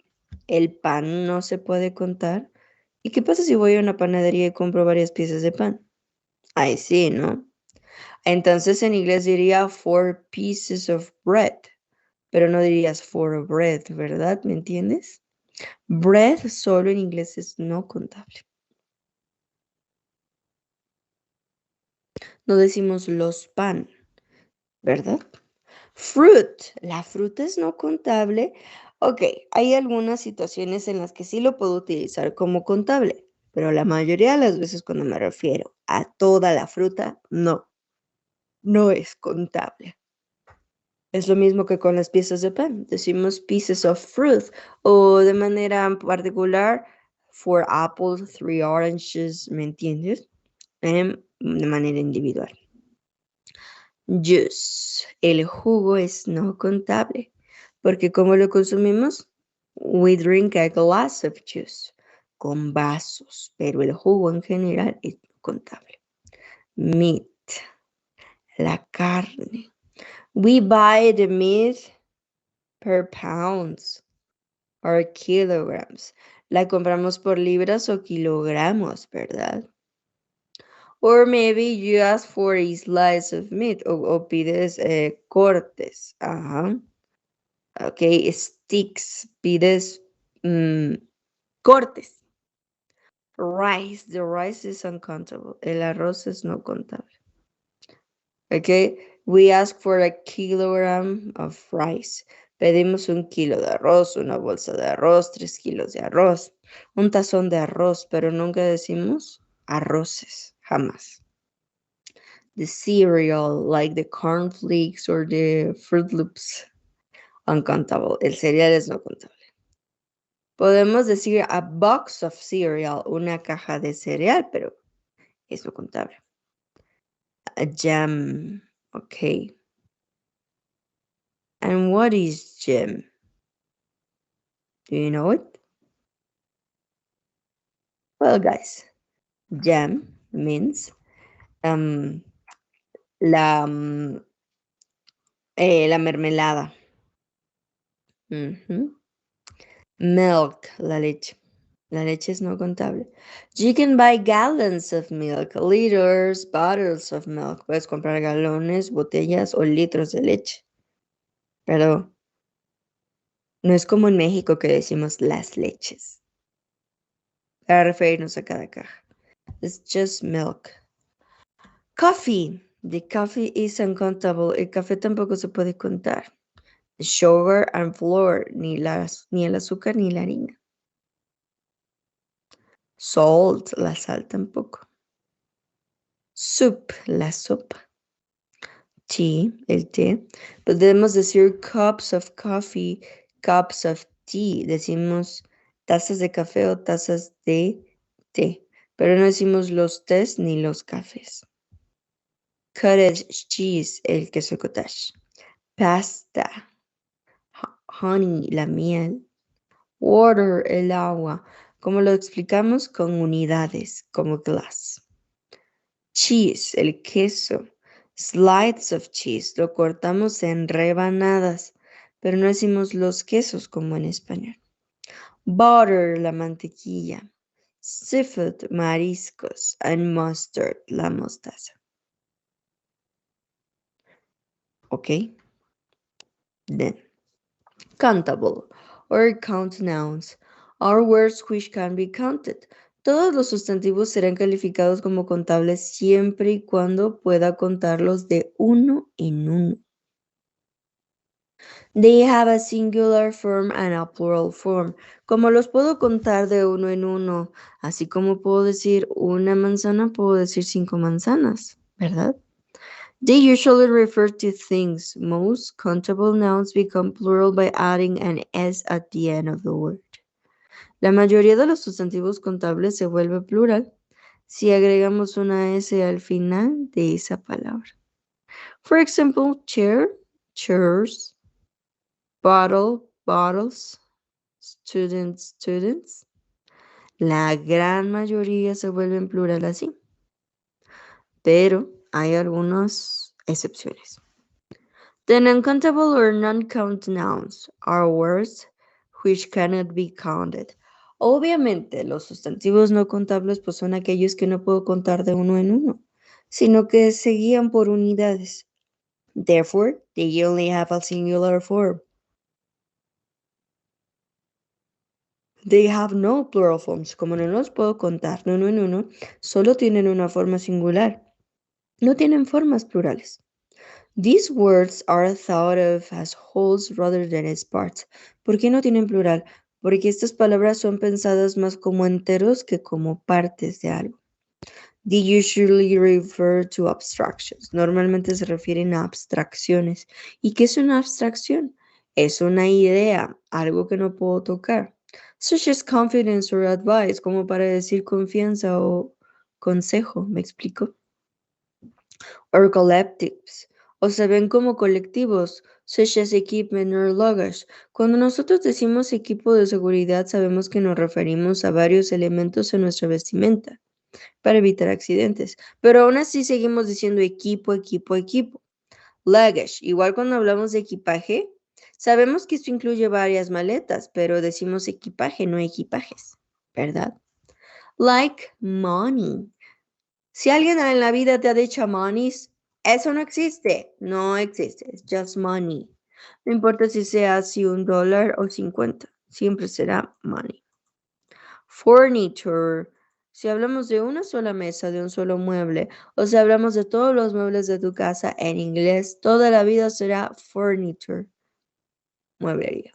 el pan no se puede contar. ¿Y qué pasa si voy a una panadería y compro varias piezas de pan? Ahí sí, ¿no? Entonces en inglés diría 4 pieces of bread, pero no dirías 4 bread, ¿verdad? ¿Me entiendes? Bread solo en inglés es no contable. No decimos los pan, ¿verdad? Fruit, la fruta es no contable. Ok, hay algunas situaciones en las que sí lo puedo utilizar como contable, pero la mayoría de las veces cuando me refiero a toda la fruta, no es contable. Es lo mismo que con las piezas de pan. Decimos pieces of fruit o de manera particular 4 apples, 3 oranges, ¿me entiendes? De manera individual. Juice. El jugo es no contable. Porque ¿cómo lo consumimos? We drink a glass of juice. Con vasos. Pero el jugo en general es no contable. Meat. La carne. We buy the meat per pounds or kilograms. La compramos por libras o kilogramos, ¿verdad? Or maybe you ask for a slice of meat o pides cortes. Ajá. Ok, sticks, pides cortes. Rice, the rice is uncountable. El arroz es no contable. Ok, we ask for a kilogram of rice. Pedimos 1 kilo de arroz, una bolsa de arroz, 3 kilos de arroz, un tazón de arroz, pero nunca decimos arroces, jamás. The cereal, like the cornflakes or the Fruit Loops, uncountable. El cereal es no contable. Podemos decir a box of cereal, una caja de cereal, pero es no contable. A jam, okay. And what is jam? Do you know it? Well, guys, jam means la mermelada. Milk, la leche. La leche es no contable. You can buy gallons of milk, liters, bottles of milk. Puedes comprar galones, botellas o litros de leche. Pero no es como en México que decimos las leches. Para referirnos a cada caja. It's just milk. Coffee. The coffee is uncountable. El café tampoco se puede contar. The sugar and flour. Ni el azúcar ni la harina. Salt. La sal tampoco. Soup. La sopa. Tea. El té. Podemos decir cups of coffee, cups of tea. Decimos tazas de café o tazas de té. Pero no decimos los tés ni los cafés. Cottage cheese, el queso cottage. Pasta. Honey, la miel. Water, el agua. ¿Cómo lo explicamos? Con unidades, como glass. Cheese, el queso. Slides of cheese, lo cortamos en rebanadas, pero no decimos los quesos como en español. Butter, la mantequilla. Seafood, mariscos. And mustard, la mostaza. Okay. Then, countable or count nouns are words which can be counted. Todos los sustantivos serán calificados como contables siempre y cuando pueda contarlos de uno en uno. They have a singular form and a plural form. Como los puedo contar de uno en uno, así como puedo decir una manzana, puedo decir 5 manzanas, ¿verdad? They usually refer to things. Most countable nouns become plural by adding an S at the end of the word. La mayoría de los sustantivos contables se vuelve plural si agregamos una S al final de esa palabra. For example, chair, chairs, bottle, bottles, student, students. La gran mayoría se vuelven plural así. Pero hay algunas excepciones. The uncountable or non-count nouns are words which cannot be counted. Obviamente, los sustantivos no contables pues son aquellos que no puedo contar de uno en uno, sino que se guían por unidades. Therefore, they only have a singular form. They have no plural forms. Como no los puedo contar de uno en uno, solo tienen una forma singular. No tienen formas plurales. These words are thought of as wholes rather than as parts. ¿Por qué no tienen plural? Porque estas palabras son pensadas más como enteros que como partes de algo. They usually refer to abstractions. Normalmente se refieren a abstracciones. ¿Y qué es una abstracción? Es una idea, algo que no puedo tocar. Such as confidence or advice, como para decir confianza o consejo, ¿me explico? Or collectives, o se ven como colectivos, such as equipment or luggage. Cuando nosotros decimos equipo de seguridad, sabemos que nos referimos a varios elementos en nuestra vestimenta para evitar accidentes, pero aún así seguimos diciendo equipo, equipo, equipo. Luggage, igual cuando hablamos de equipaje, sabemos que esto incluye varias maletas, pero decimos equipaje, no equipajes, ¿verdad? Like money. Si alguien en la vida te ha dicho monies, eso no existe. No existe. Es just money. No importa si sea así $1 o 50. Siempre será money. Furniture. Si hablamos de una sola mesa, de un solo mueble, o si hablamos de todos los muebles de tu casa en inglés, toda la vida será furniture. Mueblería.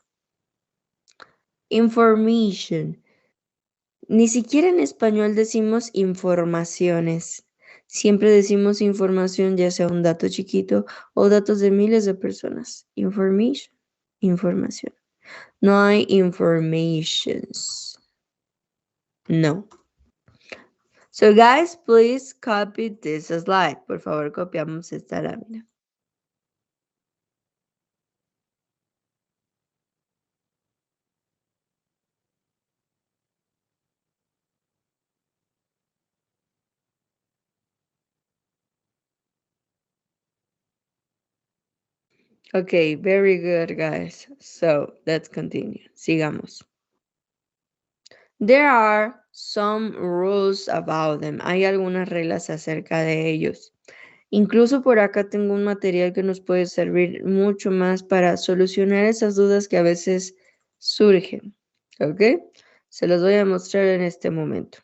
Information. Ni siquiera en español decimos informaciones. Siempre decimos información, ya sea un dato chiquito o datos de miles de personas. Information, información. No hay informations. No. So guys, please copy this slide. Por favor, copiamos esta lámina. Okay, very good, guys. So let's continue. Sigamos. There are some rules about them. Hay algunas reglas acerca de ellos. Incluso por acá tengo un material que nos puede servir mucho más para solucionar esas dudas que a veces surgen. ¿Ok? Se los voy a mostrar en este momento.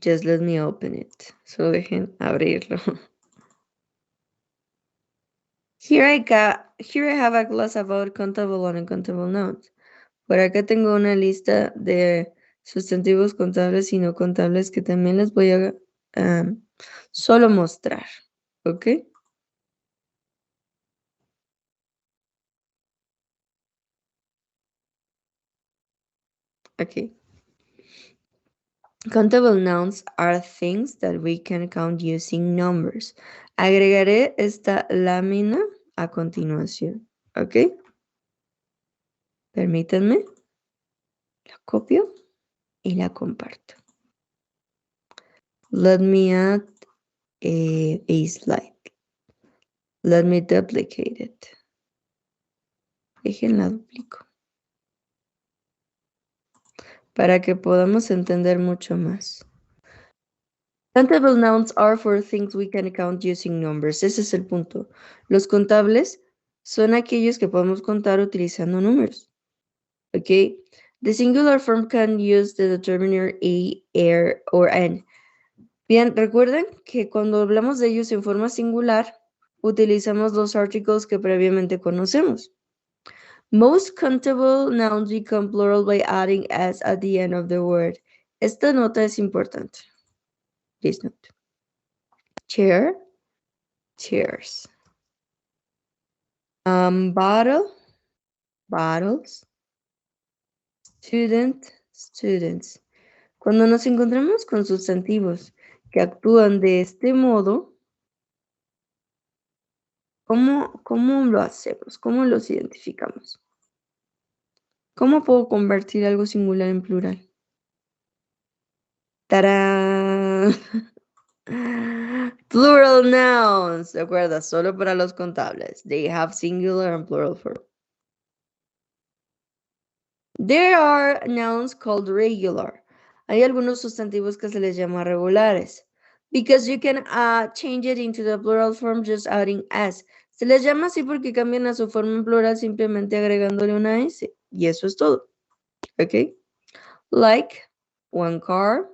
Just let me open it. Solo dejen abrirlo. Here I have a class about countable and uncountable nouns. Por acá tengo una lista de sustantivos contables y no contables que también les voy a solo mostrar. ¿Ok? Okay. Countable nouns are things that we can count using numbers. Agregaré esta lámina a continuación. ¿Ok? Permítanme. La copio y la comparto. Let me add a slide. Let me duplicate it. Déjenla duplico. Para que podamos entender mucho más. Countable nouns are for things we can count using numbers. Ese es el punto. Los contables son aquellos que podemos contar utilizando números. ¿Ok? The singular form can use the determiner a, er, or an. Bien, recuerden que cuando hablamos de ellos en forma singular, utilizamos los articles que previamente conocemos. Most countable nouns become plural by adding s at the end of the word. Esta nota es importante. Please note. Chair, chairs. Bottle, bottles. Student, students. Cuando nos encontramos con sustantivos que actúan de este modo, ¿cómo lo hacemos? ¿Cómo los identificamos? ¿Cómo puedo convertir algo singular en plural? ¡Tarán! Plural nouns. ¿De acuerdo? Solo para los contables. They have singular and plural form. There are nouns called regular. Hay algunos sustantivos que se les llama regulares. Because you can change it into the plural form just adding s. Se les llama así porque cambian a su forma en plural simplemente agregándole una s. Y eso es todo. ¿Ok? Like one car,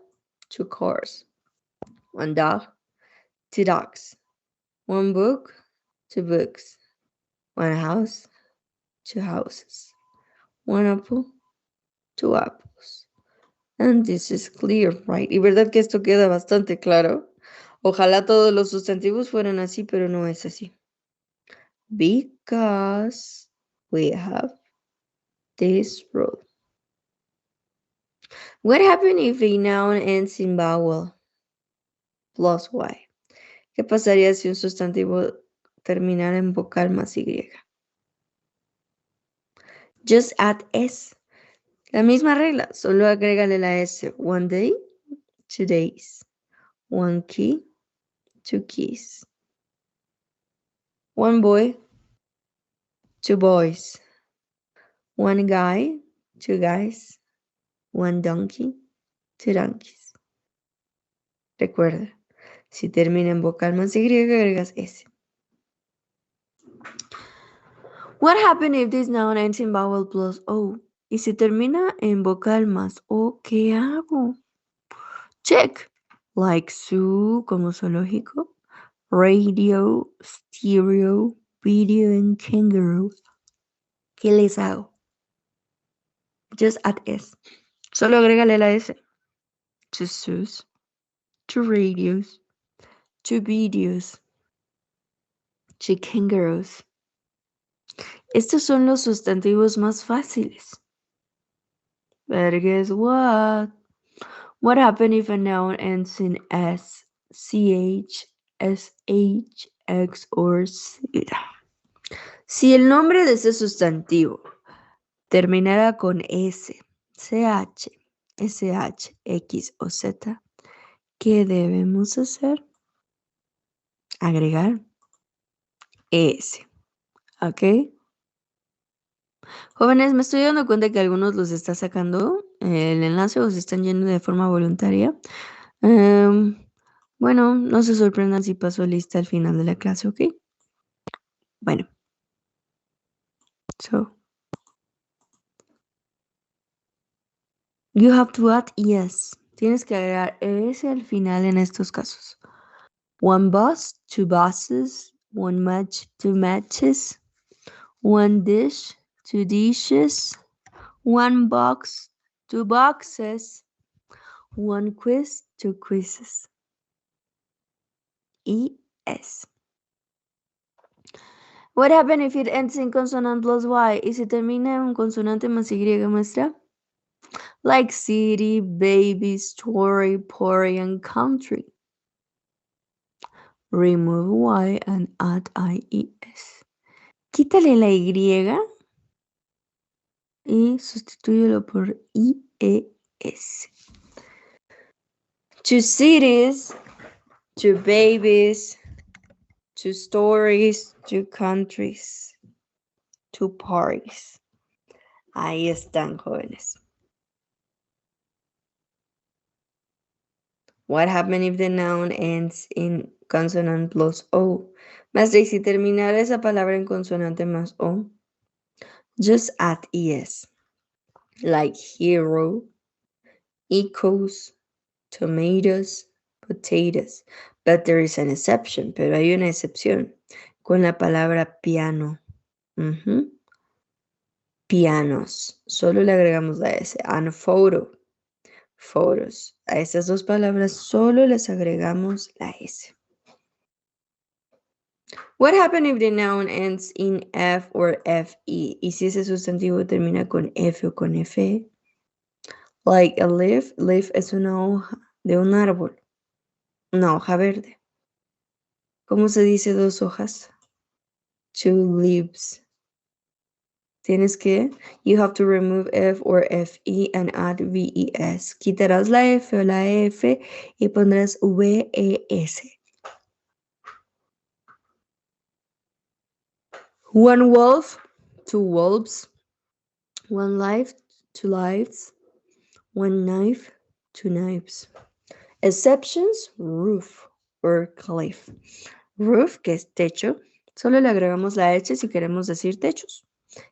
two cars. One dog, two dogs. One book, two books. One house, two houses. One apple, two apples. And this is clear, right? Y verdad que esto queda bastante claro. Ojalá todos los sustantivos fueran así, pero no es así. Because we have this rule. What happens if a noun ends in vowel? Plus y. ¿Qué pasaría si un sustantivo terminara en vocal más Y? Just add S. La misma regla, solo agrégale la S. One day, 2 days. One key, 2 keys. One boy, 2 boys. One guy, 2 guys. One donkey, 2 donkeys. Recuerda, si termina en vocal más Y, agregas S. What happens if this noun ends in vowel plus O? Y si termina en vocal más O, ¿qué hago? Check. Like zoo, como zoológico. Radio, stereo, video, and kangaroo. ¿Qué les hago? Just add S. Solo agrégale la S. To zoos, to radios, to videos, to kangaroos. Estos son los sustantivos más fáciles. But guess what? What happens if a noun ends in S, CH, SH, X, or Z? Si el nombre de ese sustantivo terminara con S, CH, SH, X o Z, ¿qué debemos hacer? Agregar S. ¿Ok? Jóvenes, me estoy dando cuenta que algunos los está sacando el enlace o se están yendo de forma voluntaria. Bueno, no se sorprendan si paso lista al final de la clase, ¿ok? Bueno. So, you have to add yes. Tienes que agregar S al final en estos casos. One bus, 2 buses, one match, 2 matches, one dish, 2 dishes, one box, 2 boxes, one quiz, 2 quizzes. E-S. What happens if it ends in consonant plus Y? ¿Y si termina en un consonante más Y, maestra? Like city, baby, story, party, and country. Remove Y and add IES. Quítale la Y y sustitúyelo por IES. 2 cities, 2 babies, 2 stories, 2 countries, 2 parties. Ahí están, jóvenes. What happens if the noun ends in consonant plus O? Maestra, y si terminara esa palabra en consonante más O, just add ES. Like hero, echoes, tomatoes, potatoes. But there is an exception, pero hay una excepción con la palabra piano. Pianos. Solo le agregamos la S. And photo. Photos. A estas dos palabras solo les agregamos la S. What happens if the noun ends in F or FE? Y si ese sustantivo termina con F o con FE. Like a leaf. Leaf es una hoja de un árbol. Una hoja verde. ¿Cómo se dice 2 hojas? 2 leaves. Tienes que, you have to remove F or FE and add VES. Quitarás la F o la F y pondrás VES. One wolf, 2 wolves. One life, 2 lives. One knife, 2 knives. Exceptions, roof or cliff. Roof, que es techo, solo le agregamos la H si queremos decir techos.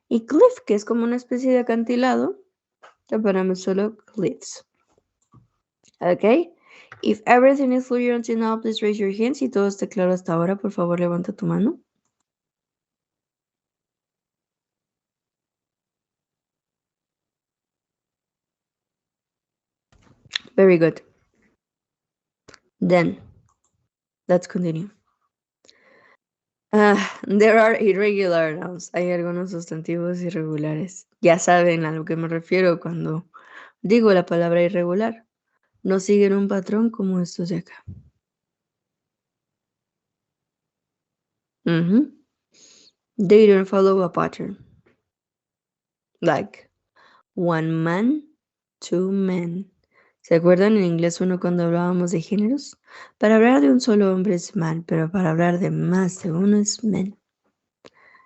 Y cliff, que es como una especie de acantilado, le ponemos solo cliffs. Ok. If everything is clear until now, please raise your hand. Si todo está claro hasta ahora, por favor, levanta tu mano. Very good. Then, let's continue. There are irregular nouns. Hay algunos sustantivos irregulares. Ya saben a lo que me refiero cuando digo la palabra irregular. No siguen un patrón como estos de acá. They don't follow a pattern. Like, one man, two men. ¿Se acuerdan en inglés 1 cuando hablábamos de géneros? Para hablar de un solo hombre es man, pero para hablar de más de uno es men.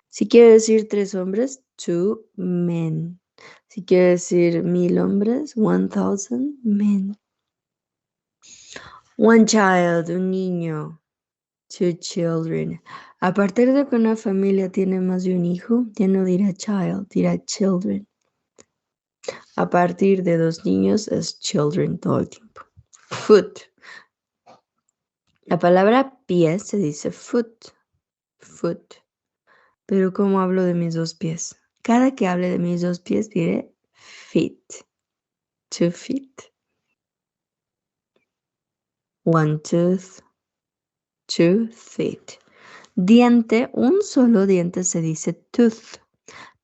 Si quiere decir 3 hombres, 2 men. Si quiere decir 1000 hombres, 1000 men. One child, un niño. 2 children. A partir de que una familia tiene más de un hijo, ya no dirá child, dirá children. A partir de 2 niños es children todo el tiempo. Foot. La palabra pie se dice foot. Foot. Pero ¿cómo hablo de mis 2 pies? Cada que hable de mis 2 pies diré feet. 2 feet. One tooth. 2 feet. Diente, un solo diente se dice tooth.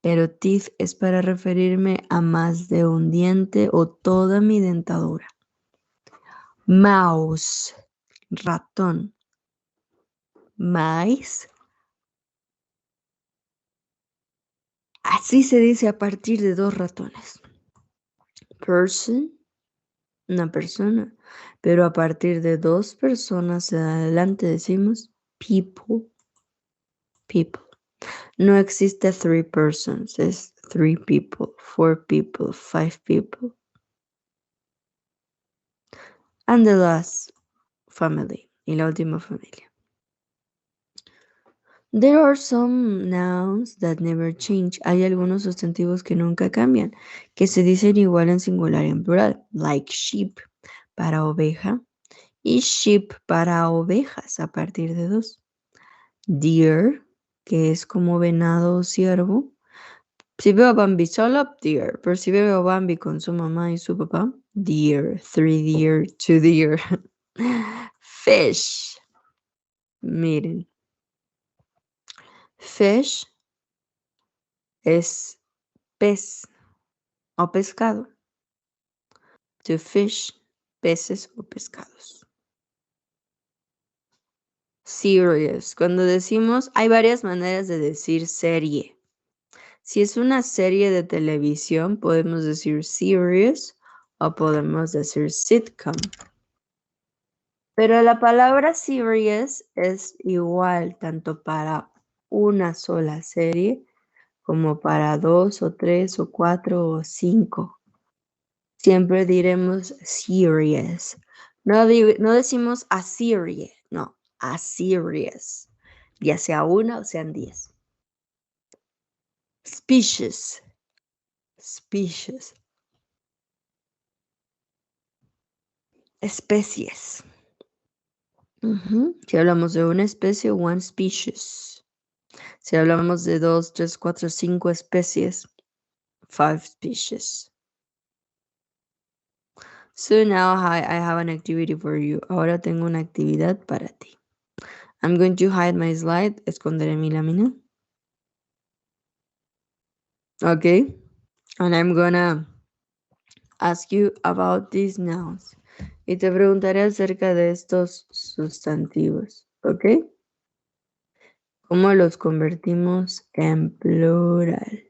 Pero teeth es para referirme a más de un diente o toda mi dentadura. Mouse, ratón. Mice. Así se dice a partir de 2 ratones. Person, una persona. Pero a partir de 2 personas en adelante decimos people. People. No existe 3 persons, es 3 people, 4 people, 5 people. And the last family, y la última familia. There are some nouns that never change. Hay algunos sustantivos que nunca cambian, que se dicen igual en singular y en plural, like sheep para oveja y sheep para ovejas a partir de 2. Deer, que es como venado o ciervo. Si veo a Bambi solo, deer. Pero si veo a Bambi con su mamá y su papá, deer, 3 deer, 2 deer. Fish. Miren. Fish es pez o pescado. To fish, peces o pescados. Series. Cuando decimos, hay varias maneras de decir serie. Si es una serie de televisión, podemos decir series o podemos decir sitcom. Pero la palabra series es igual tanto para una sola serie como para 2 o 3 o 4 o 5. Siempre diremos series. No decimos a serie, no, a series. Ya sea una o sean 10. Species. Species. Especies. Si hablamos de una especie, one species. Si hablamos de 2, 3, 4, 5 especies, 5 species. So now I have an activity for you. Ahora tengo una actividad para ti. I'm going to hide my slide. Esconderé mi lámina. Okay. And I'm gonna ask you about these nouns. Y te preguntaré acerca de estos sustantivos. Okay. ¿Cómo los convertimos en plural?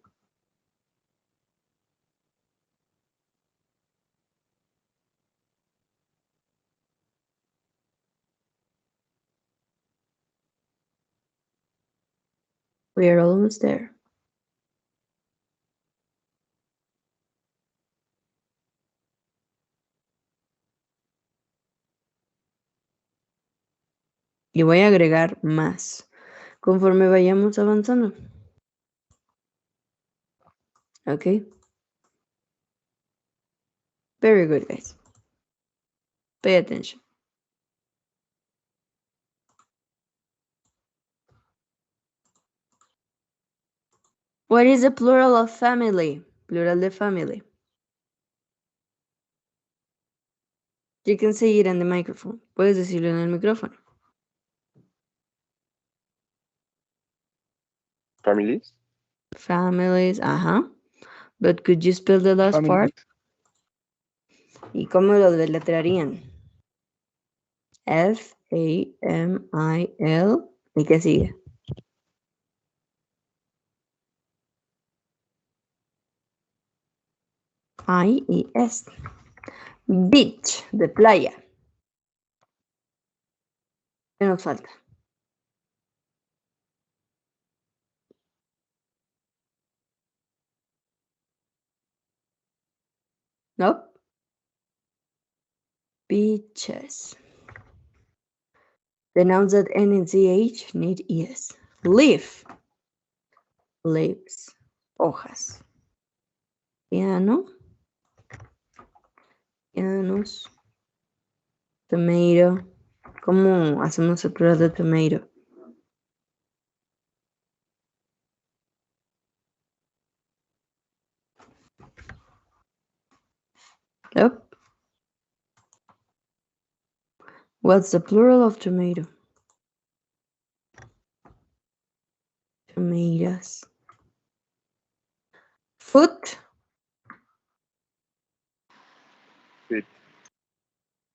We are almost there. Y voy a agregar más conforme vayamos avanzando. Okay. Very good, guys. Pay attention. What is the plural of family? Plural de family. You can say it on the microphone. Puedes decirlo en el micrófono. Families. Families, But could you spell the last part? ¿Y cómo lo deletrearían? F-A-M-I-L. ¿Y qué sigue? I-E-S. Beach, de playa. ¿Qué nos falta? ¿No? Beaches. The nouns that end in CH need ES. Leaf. Leaves. Hojas. Piano. Pianos. Tomato. ¿Cómo hacemos el plural de tomato? Yep. What's the plural of tomato? Tomatoes. Foot. Feet.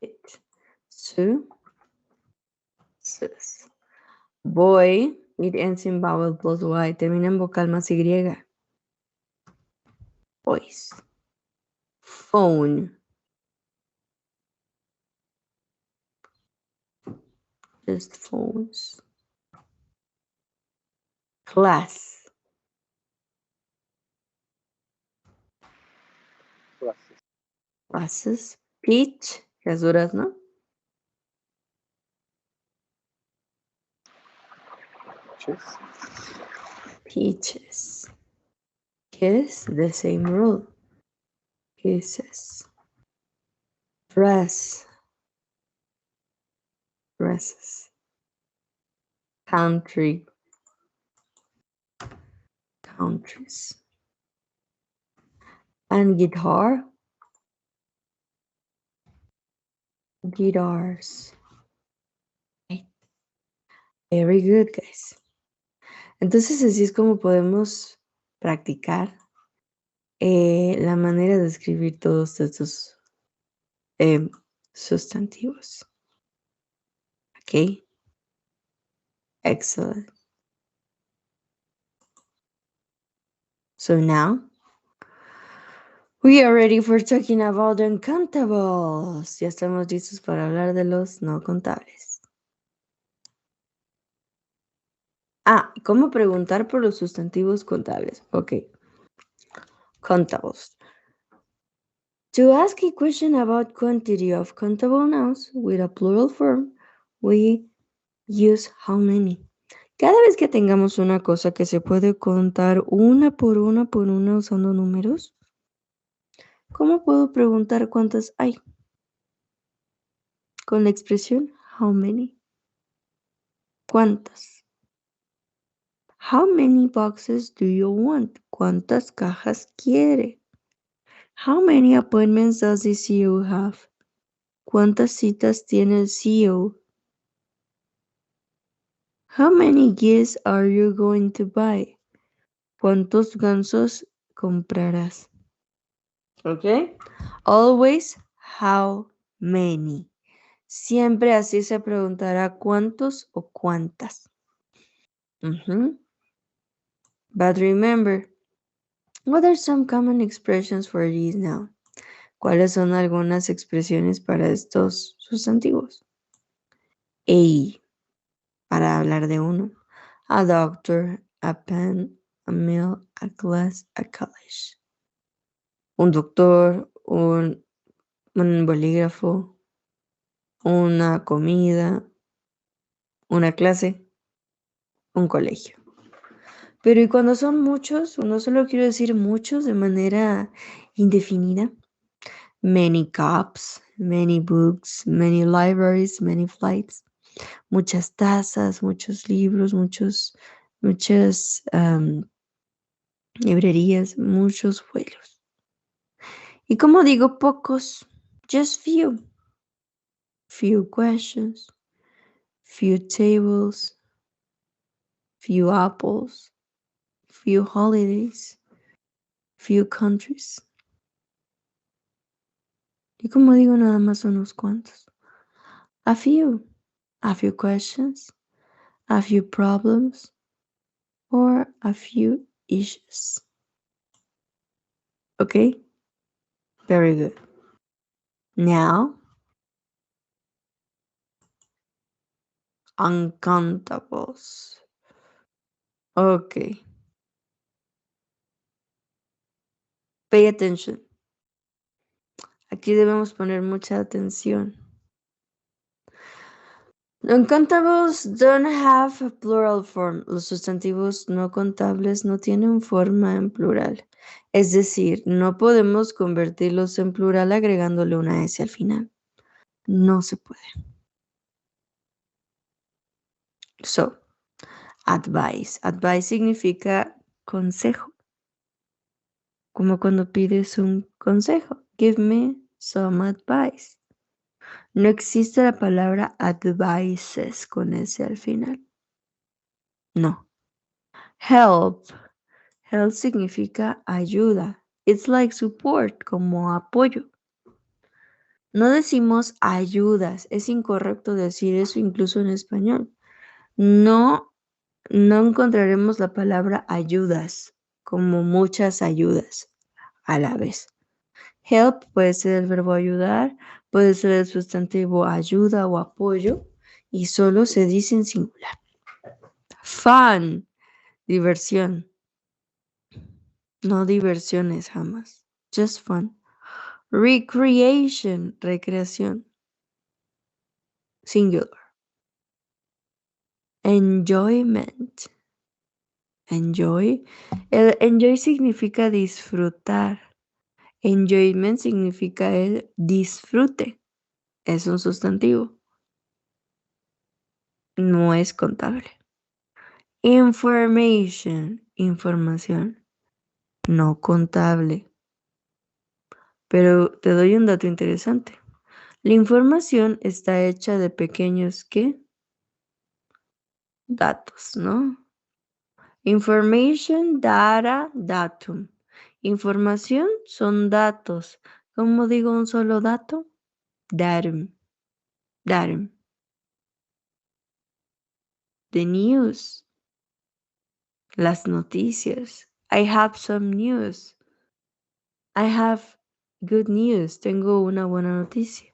It. Su. Sus. Boy. It ends in vowel plus Y. Termina en vocal más Y. Boys. Phone. Just phones. Class. Glasses. Glasses. Peach. Las duras, ¿no? Chess. Peaches. Kiss. The same rule. Kisses. Dress. Dresses. Country. Countries. And guitar. Guitars. Right. Very good, guys. Entonces así es como podemos practicar la manera de escribir todos estos sustantivos. Okay. Excellent. So now we are ready for talking about the uncountables. Ya estamos listos para hablar de los no contables. ¿Cómo preguntar por los sustantivos contables? Ok. Countables. To ask a question about quantity of countable nouns with a plural form, we use how many. Cada vez que tengamos una cosa que se puede contar una por una usando números, ¿cómo puedo preguntar cuántas hay? Con la expresión how many. ¿Cuántas? How many boxes do you want? ¿Cuántas cajas quiere? How many appointments does the CEO have? ¿Cuántas citas tiene el CEO? How many geese are you going to buy? ¿Cuántos gansos comprarás? Okay. Always how many. Siempre así se preguntará cuántos o cuántas. But remember, what are some common expressions for these now? ¿Cuáles son algunas expresiones para estos sustantivos? A, para hablar de uno. A doctor, a pen, a mill, a glass, a college. Un doctor, un bolígrafo, una comida, una clase, un colegio. Pero ¿y cuando son muchos? No solo quiero decir muchos de manera indefinida. Many cups, many books, many libraries, many flights. Muchas tazas, muchos libros, muchas librerías, muchos vuelos. ¿Y cómo digo pocos? Just few. Few questions, few tables, few apples, few holidays, few countries. ¿Y cómo digo nada más unos cuantos? A few questions, a few problems, or a few issues. Okay? Very good. Now, uncountables. Okay. Pay attention. Aquí debemos poner mucha atención. Uncountables don't have a plural form. Los sustantivos no contables no tienen forma en plural. Es decir, no podemos convertirlos en plural agregándole una S al final. No se puede. So, advice. Advice significa consejo. Como cuando pides un consejo. Give me some advice. No existe la palabra advices con S al final. No. Help. Help significa ayuda. It's like support, como apoyo. No decimos ayudas. Es incorrecto decir eso incluso en español. No encontraremos la palabra ayudas como muchas ayudas a la vez. Help puede ser el verbo ayudar, puede ser el sustantivo ayuda o apoyo y solo se dice en singular. Fun, diversión. No diversiones jamás. Just fun. Recreation, recreación. Singular. Enjoyment. Enjoy. El enjoy significa disfrutar. Enjoyment significa el disfrute. Es un sustantivo. No es contable. Information. Información. No contable. Pero te doy un dato interesante. La información está hecha de pequeños, ¿qué? Datos, ¿no? Information, data, datum. Información son datos. ¿Cómo digo un solo dato? Datum. Datum. The news. Las noticias. I have some news. I have good news. Tengo una buena noticia.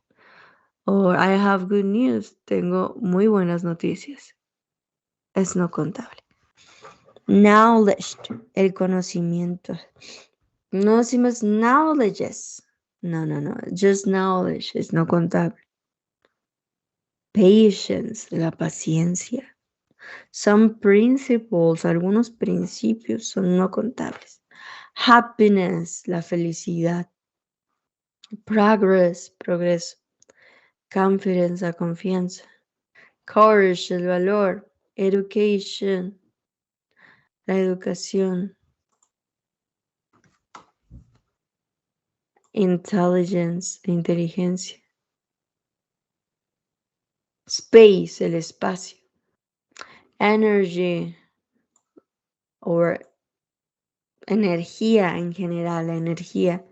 Or I have good news. Tengo muy buenas noticias. Es no contable. Knowledge. El conocimiento. No decimos knowledges. No. Just knowledge. Es no contable. Patience. La paciencia. Some principles. Algunos principios son no contables. Happiness. La felicidad. Progress. Progreso. Confidence. La confianza. Courage. El valor. Education. La educación. Intelligence, inteligencia. Space, el espacio. Energy, or energía en general, la energía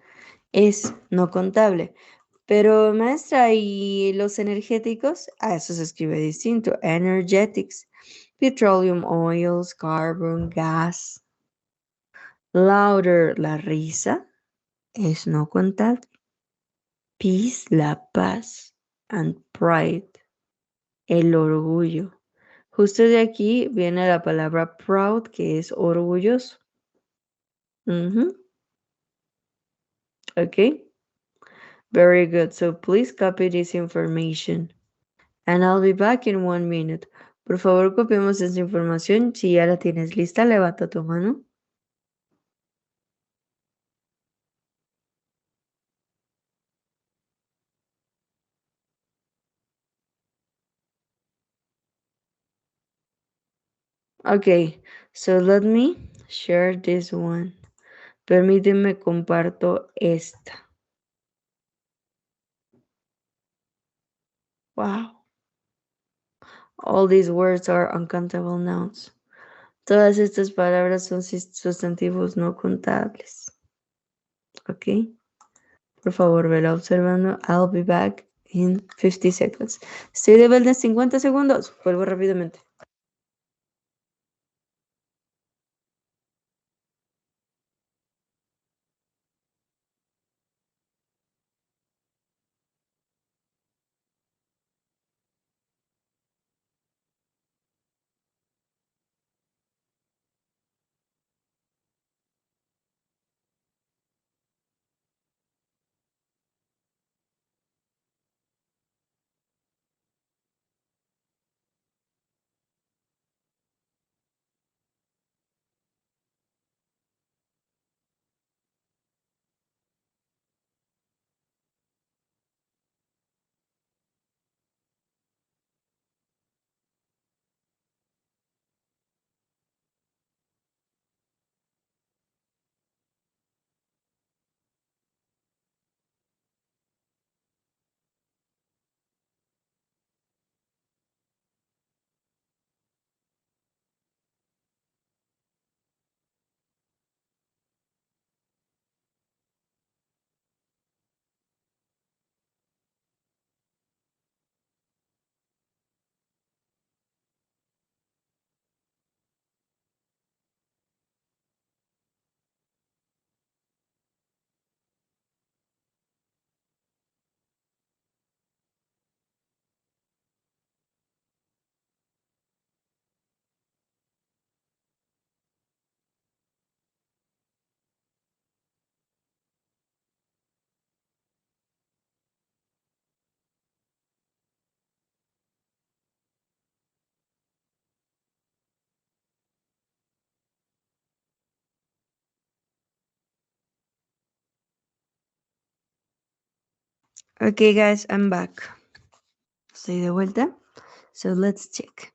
es no contable. Pero maestra, ¿y los energéticos? Eso se escribe distinto. Energetics, petroleum, oils, carbon, gas. Louder, la risa, es no contable. Peace, la paz. And pride, el orgullo. Justo de aquí viene la palabra proud, que es orgulloso. Okay. Very good. So please copy this information. And I'll be back in 1 minute. Por favor, copiemos esta información. Si ya la tienes lista, levanta tu mano. Okay, so let me share this one. Permíteme comparto esta. Wow. All these words are uncountable nouns. Todas estas palabras son sustantivos no contables. Ok. Por favor, vela observando. I'll be back in 50 seconds. Estoy de vuelta en 50 segundos. Vuelvo rápidamente. Okay, guys, I'm back. Estoy de vuelta. So let's check.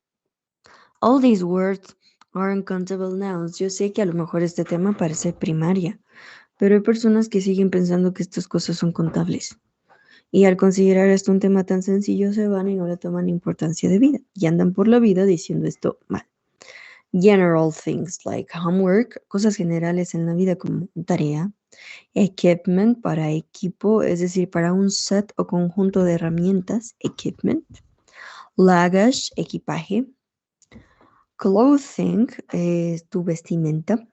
All these words are uncountable nouns. Yo sé que a lo mejor este tema parece primaria, pero hay personas que siguen pensando que estas cosas son contables. Y al considerar esto un tema tan sencillo, se van y no le toman importancia de vida. Y andan por la vida diciendo esto mal. General things like homework, cosas generales en la vida como tarea. Equipment para equipo, es decir, para un set o conjunto de herramientas. Equipment. Luggage, equipaje. Clothing, tu vestimenta.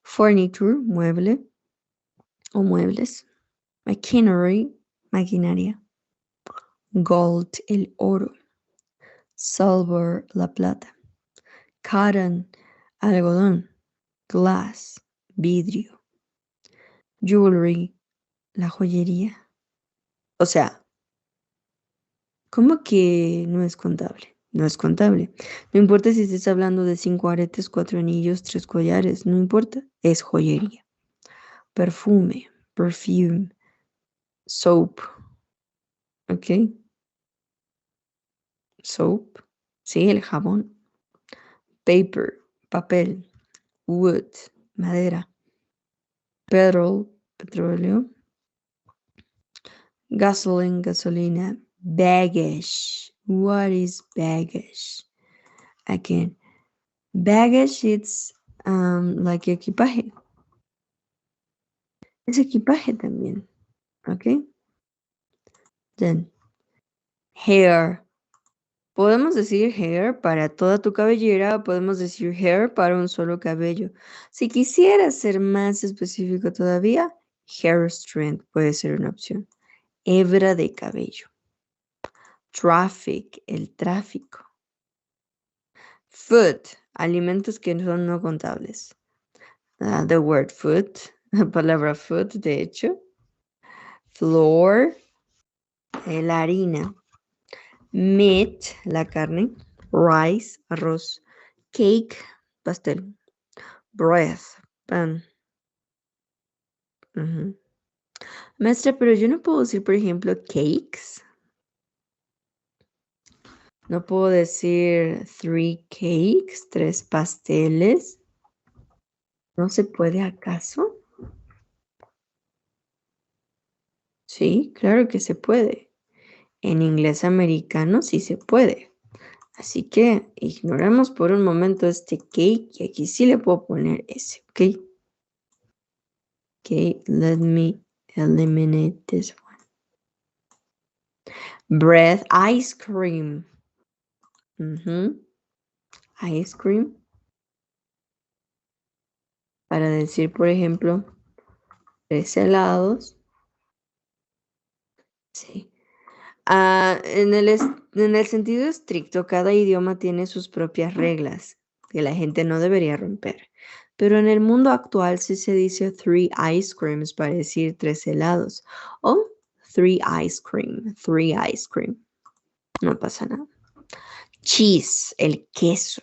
Furniture, mueble o muebles. Machinery, maquinaria. Gold, el oro. Silver, la plata. Cotton, algodón. Glass, vidrio. Jewelry, la joyería. O sea, ¿cómo que no es contable? No es contable. No importa si estés hablando de 5 aretes, 4 anillos, 3 collares, no importa. Es joyería. Perfume, perfume. Soap. ¿Ok? Soap. Sí, el jabón. Paper, papel. Wood, madera. Petrol, petróleo. Gasoline, gasolina. Baggage. What is baggage? Again, baggage it's like equipaje. Es equipaje también. ¿Ok? Then, hair. Podemos decir hair para toda tu cabellera o podemos decir hair para un solo cabello. Si quisieras ser más específico todavía, hair strand puede ser una opción. Hebra de cabello. Traffic, el tráfico. Food, alimentos que son no contables. The word food, la palabra food, de hecho. Flour, la harina. Meat, la carne. Rice, arroz. Cake, pastel. Bread, pan. Maestra, pero yo no puedo decir, por ejemplo, cakes. No puedo decir 3 cakes, 3 pasteles. ¿No se puede acaso? Sí, claro que se puede. En inglés americano sí se puede. Así que ignoramos por un momento este cake y aquí sí le puedo poner ese, ¿ok? Ok, let me eliminate this one. Bread, ice cream. Ice cream. Para decir, por ejemplo, 3 helados. Sí. En el sentido estricto, cada idioma tiene sus propias reglas que la gente no debería romper. Pero en el mundo actual sí se dice 3 ice creams para decir 3 helados. O 3 ice cream, 3 ice cream. No pasa nada. Cheese, el queso.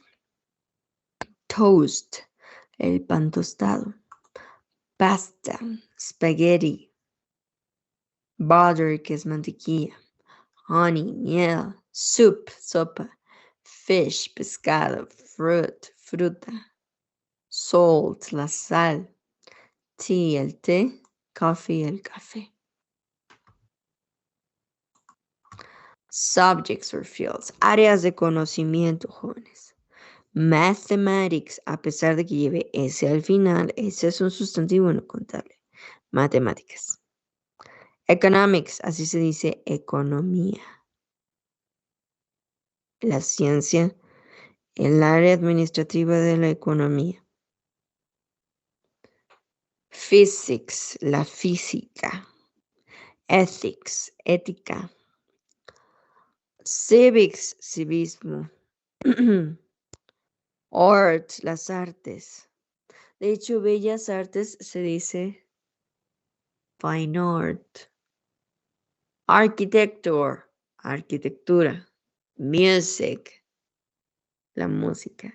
Toast, el pan tostado. Pasta, spaghetti. Butter, que es mantequilla. Honey, miel. Soup, sopa. Fish, pescado. Fruit, fruta. Salt, la sal. Tea, el té. Coffee, el café. Subjects or fields, áreas de conocimiento, jóvenes. Mathematics, a pesar de que lleve S al final, ese es un sustantivo no contable. Matemáticas. Economics, así se dice economía. La ciencia, el área administrativa de la economía. Physics, la física. Ethics, ética. Civics, civismo. Art, las artes. De hecho, bellas artes se dice fine art. Architecture, arquitectura. Music, la música.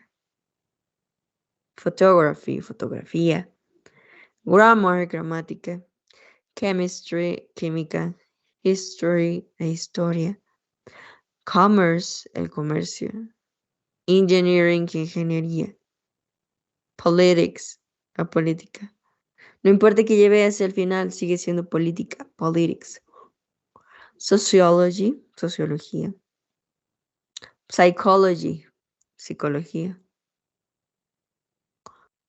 Photography, fotografía. Grammar, gramática. chemistry, química, history, la historia, commerce, el comercio, engineering, ingeniería, politics, la política. No importa que lleve hacia el final, sigue siendo política, politics. Sociology, sociología. Psychology, psicología.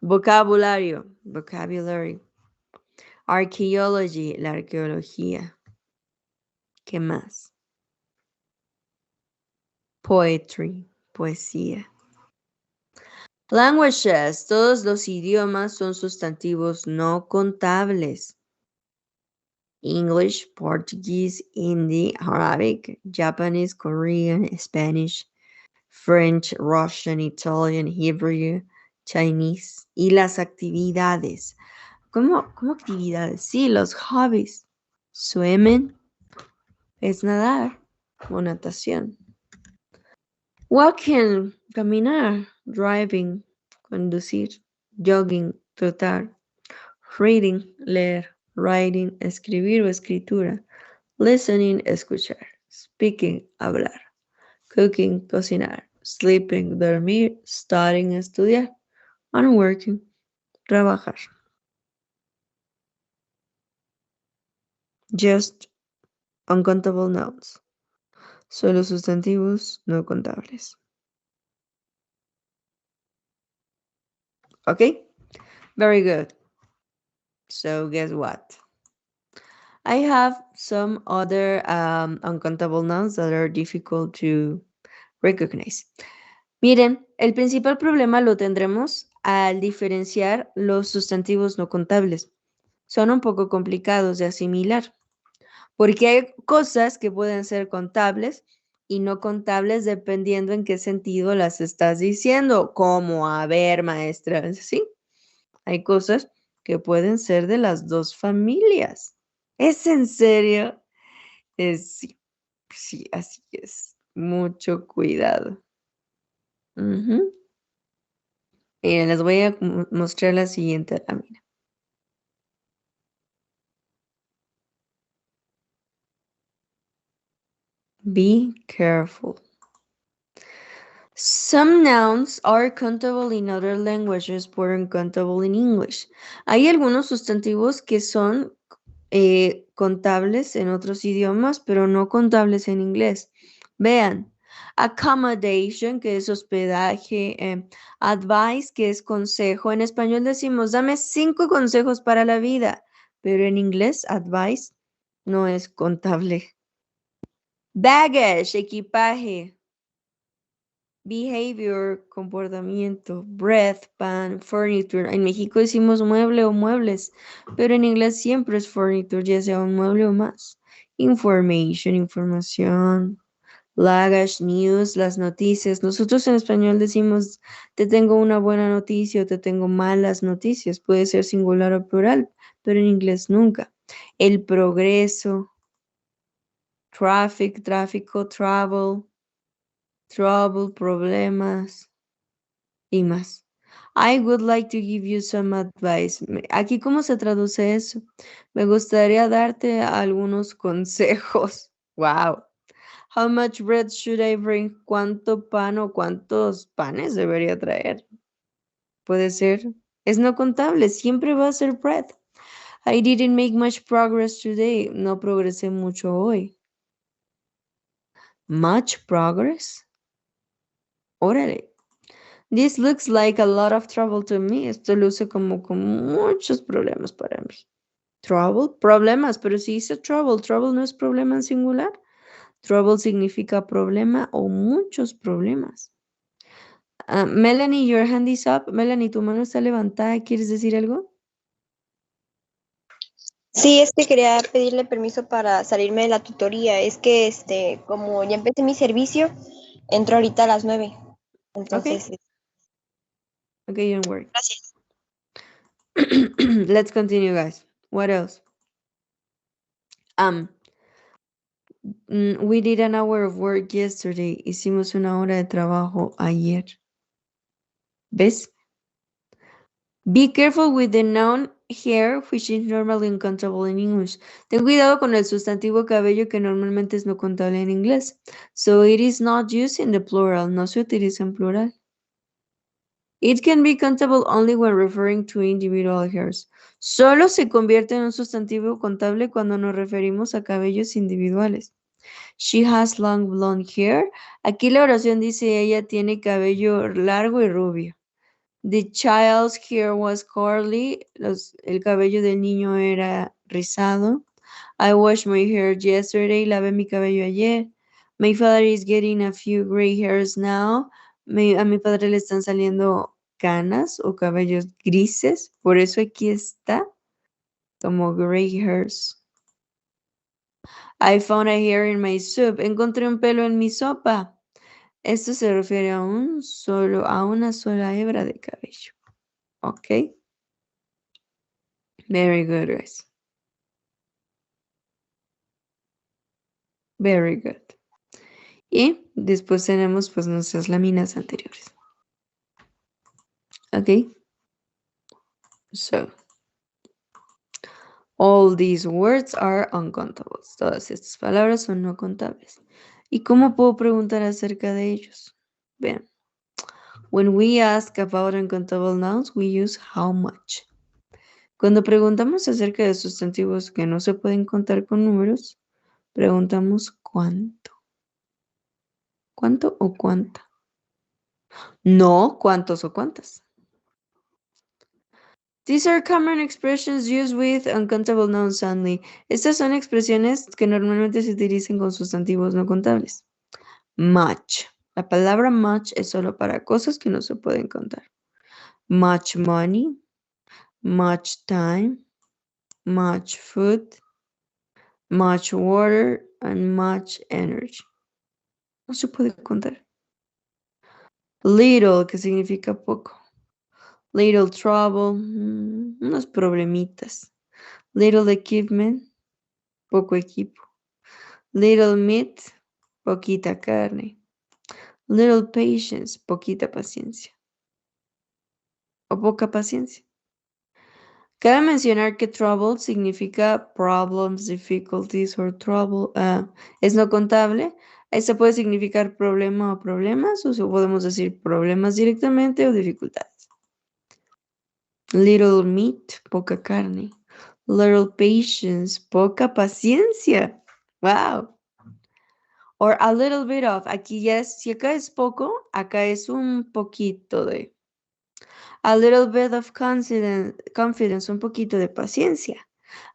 Vocabulario, vocabulary. Archaeology, la arqueología. ¿Qué más? Poetry, poesía. Languages, todos los idiomas son sustantivos no contables. English, Portuguese, Hindi, Arabic, Japanese, Korean, Spanish, French, Russian, Italian, Hebrew, Chinese. Y las actividades. ¿Cómo actividades? Sí, los hobbies. Swimming es nadar o natación. Walking, caminar. Driving, conducir. Jogging, trotar. Reading, leer. Writing, escribir o escritura. Listening, escuchar. Speaking, hablar. Cooking, cocinar. Sleeping, dormir. Studying, estudiar. And working, trabajar. Just uncountable nouns. Solo sustantivos no contables. Okay? Very good. So guess what? I have some other uncountable nouns that are difficult to recognize. Miren, el principal problema lo tendremos al diferenciar los sustantivos no contables. Son un poco complicados de asimilar, porque hay cosas que pueden ser contables y no contables dependiendo en qué sentido las estás diciendo, como, a ver, maestra, ¿sí? Hay cosas que pueden ser de las dos familias. ¿Es en serio? Sí, sí, así es. Mucho cuidado. Miren, les voy a mostrar la siguiente lámina. Be careful. Some nouns are countable in other languages but uncountable in English. Hay algunos sustantivos que son contables en otros idiomas, pero no contables en inglés. Vean, accommodation, que es hospedaje, advice, que es consejo. En español decimos, dame 5 consejos para la vida, pero en inglés, advice no es contable. Baggage, equipaje. Behavior, comportamiento. Breath, pan, furniture. En México decimos mueble o muebles, pero en inglés siempre es furniture, ya sea un mueble o más. Information, información. Luggage, news, las noticias. Nosotros en español decimos, te tengo una buena noticia o te tengo malas noticias. Puede ser singular o plural, pero en inglés nunca. El progreso. Traffic, tráfico, travel. Trouble, problemas y más. I would like to give you some advice. Aquí, ¿cómo se traduce eso? Me gustaría darte algunos consejos. Wow. How much bread should I bring? ¿Cuánto pan o cuántos panes debería traer? Puede ser. Es no contable. Siempre va a ser bread. I didn't make much progress today. No progresé mucho hoy. Much progress? Órale. This looks like a lot of trouble to me. Esto luce como con muchos problemas para mí. Trouble, problemas, pero si dice trouble, trouble no es problema en singular. Trouble significa problema o muchos problemas. Melanie, your hand is up. Melanie, tu mano está levantada. ¿Quieres decir algo? Sí, es que quería pedirle permiso para salirme de la tutoría. Es que como ya empecé mi servicio, entro ahorita a las 9. Entonces, Okay, don't worry. gracias. Let's continue, guys. What else? We did an hour of work yesterday. Hicimos una hora de trabajo ayer. ¿Ves? Be careful with the noun hair, which is normally uncountable in English. Ten cuidado con el sustantivo cabello que normalmente es no contable en inglés. So it is not used in the plural. No se utiliza en plural. It can be countable only when referring to individual hairs. Solo se convierte en un sustantivo contable cuando nos referimos a cabellos individuales. She has long blonde hair. Aquí la oración dice ella tiene cabello largo y rubio. The child's hair was curly. El cabello del niño era rizado. I washed my hair yesterday. Lavé mi cabello ayer. My father is getting a few gray hairs now. A mi padre le están saliendo canas o cabellos grises. Por eso aquí está como gray hairs. I found a hair in my soup. Encontré un pelo en mi sopa. Esto se refiere a una sola hebra de cabello. Ok. Very good, guys. Very good. Y después tenemos pues nuestras láminas anteriores. Ok. So, all these words are uncountables. Todas estas palabras son no contables. ¿Y cómo puedo preguntar acerca de ellos? Vean. When we ask about uncountable nouns, we use how much. Cuando preguntamos acerca de sustantivos que no se pueden contar con números, preguntamos cuánto. ¿Cuánto o cuánta? No, cuántos o cuántas. These are common expressions used with uncountable nouns only. Estas son expresiones que normalmente se utilizan con sustantivos no contables. Much. La palabra much es solo para cosas que no se pueden contar. Much money, much time, much food, much water, and much energy. No se puede contar. Little, que significa poco. Little trouble, unos problemitas. Little equipment, poco equipo. Little meat, poquita carne. Little patience, poquita paciencia. O poca paciencia. Cabe mencionar que trouble significa problems, difficulties or trouble. Es no contable. Esto puede significar problema o problemas, o podemos decir problemas directamente o dificultades. Little meat, poca carne. Little patience, poca paciencia. Wow. Or a little bit of. Aquí ya es, si acá es poco, acá es un poquito de. A little bit of confidence, un poquito de paciencia.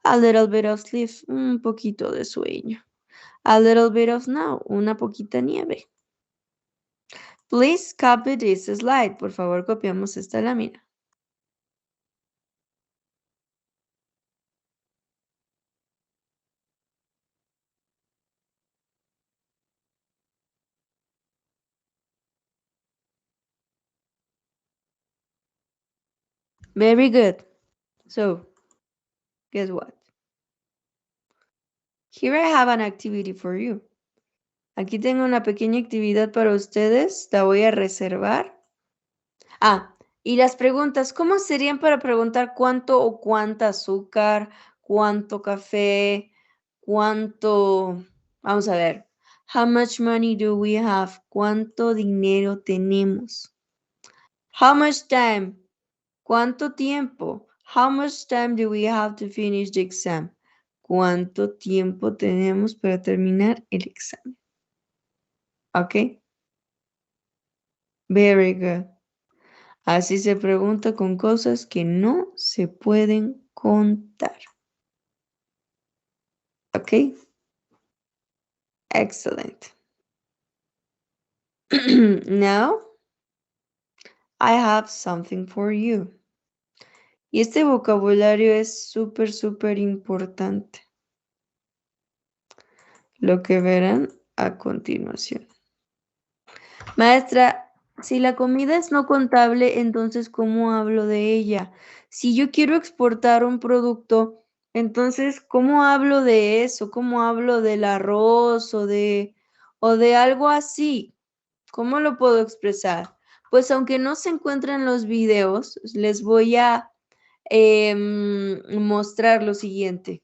A little bit of sleep, un poquito de sueño. A little bit of snow, una poquita nieve. Please copy this slide. Por favor, copiamos esta lámina. Very good. So, guess what? Here I have an activity for you. Aquí tengo una pequeña actividad para ustedes. La voy a reservar. Y las preguntas, ¿cómo serían para preguntar cuánto o cuánta azúcar, cuánto café, cuánto... Vamos a ver. How much money do we have? ¿Cuánto dinero tenemos? How much time? ¿Cuánto tiempo? How much time do we have to finish the exam? ¿Cuánto tiempo tenemos para terminar el examen? ¿Ok? Very good. Así se pregunta con cosas que no se pueden contar. ¿Ok? Excellent. Now, I have something for you. Y este vocabulario es súper importante. Lo que verán a continuación. Maestra, si la comida es no contable, entonces, ¿cómo hablo de ella? Si yo quiero exportar un producto, entonces, ¿cómo hablo de eso? ¿Cómo hablo del arroz o de algo así? ¿Cómo lo puedo expresar? Pues aunque no se encuentren los videos, les voy a mostrar lo siguiente.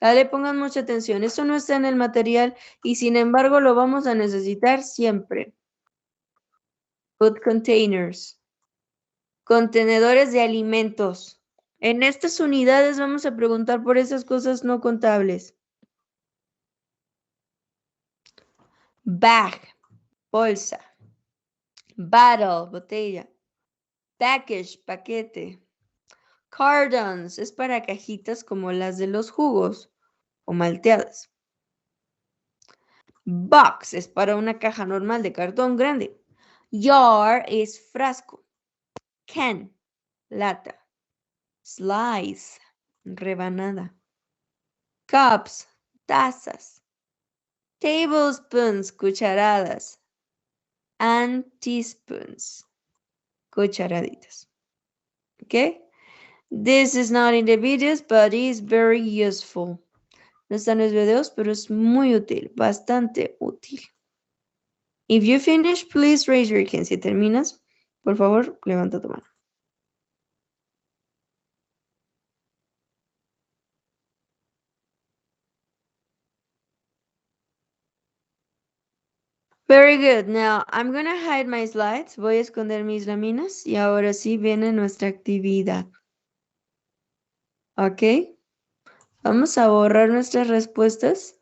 Dale, pongan mucha atención. Esto no está en el material y sin embargo lo vamos a necesitar siempre. Food containers. Contenedores de alimentos. En estas unidades vamos a preguntar por esas cosas no contables. Bag, bolsa. Bottle, botella. Package, paquete. Cartons, es para cajitas como las de los jugos o malteadas. Box es para una caja normal de cartón grande. Jar es frasco. Can, lata. Slice, rebanada. Cups, tazas. Tablespoons, cucharadas. And teaspoons, cucharaditas. Okay? This is not in the videos, but is very useful. No están los videos, pero es muy útil, bastante útil. If you finish, please raise your hand. Si terminas, por favor, levanta tu mano. Very good. Now, I'm going to hide my slides. Voy a esconder mis láminas y ahora sí viene nuestra actividad. ¿Ok? Vamos a borrar nuestras respuestas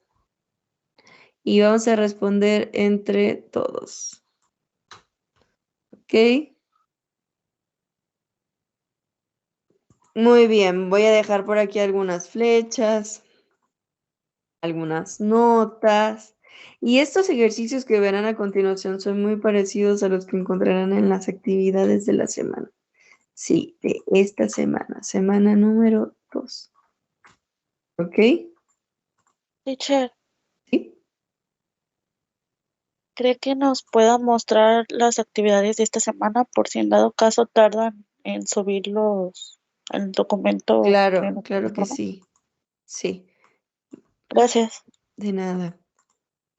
y vamos a responder entre todos. ¿Ok? Muy bien. Voy a dejar por aquí algunas flechas, algunas notas. Y estos ejercicios que verán a continuación son muy parecidos a los que encontrarán en las actividades de la semana. Sí, de esta semana, semana número 2. ¿Ok? Teacher, Sí. ¿cree que nos pueda mostrar las actividades de esta semana por si en dado caso tardan en subirlos el documento? Claro, claro que sí. Sí, Gracias. de nada.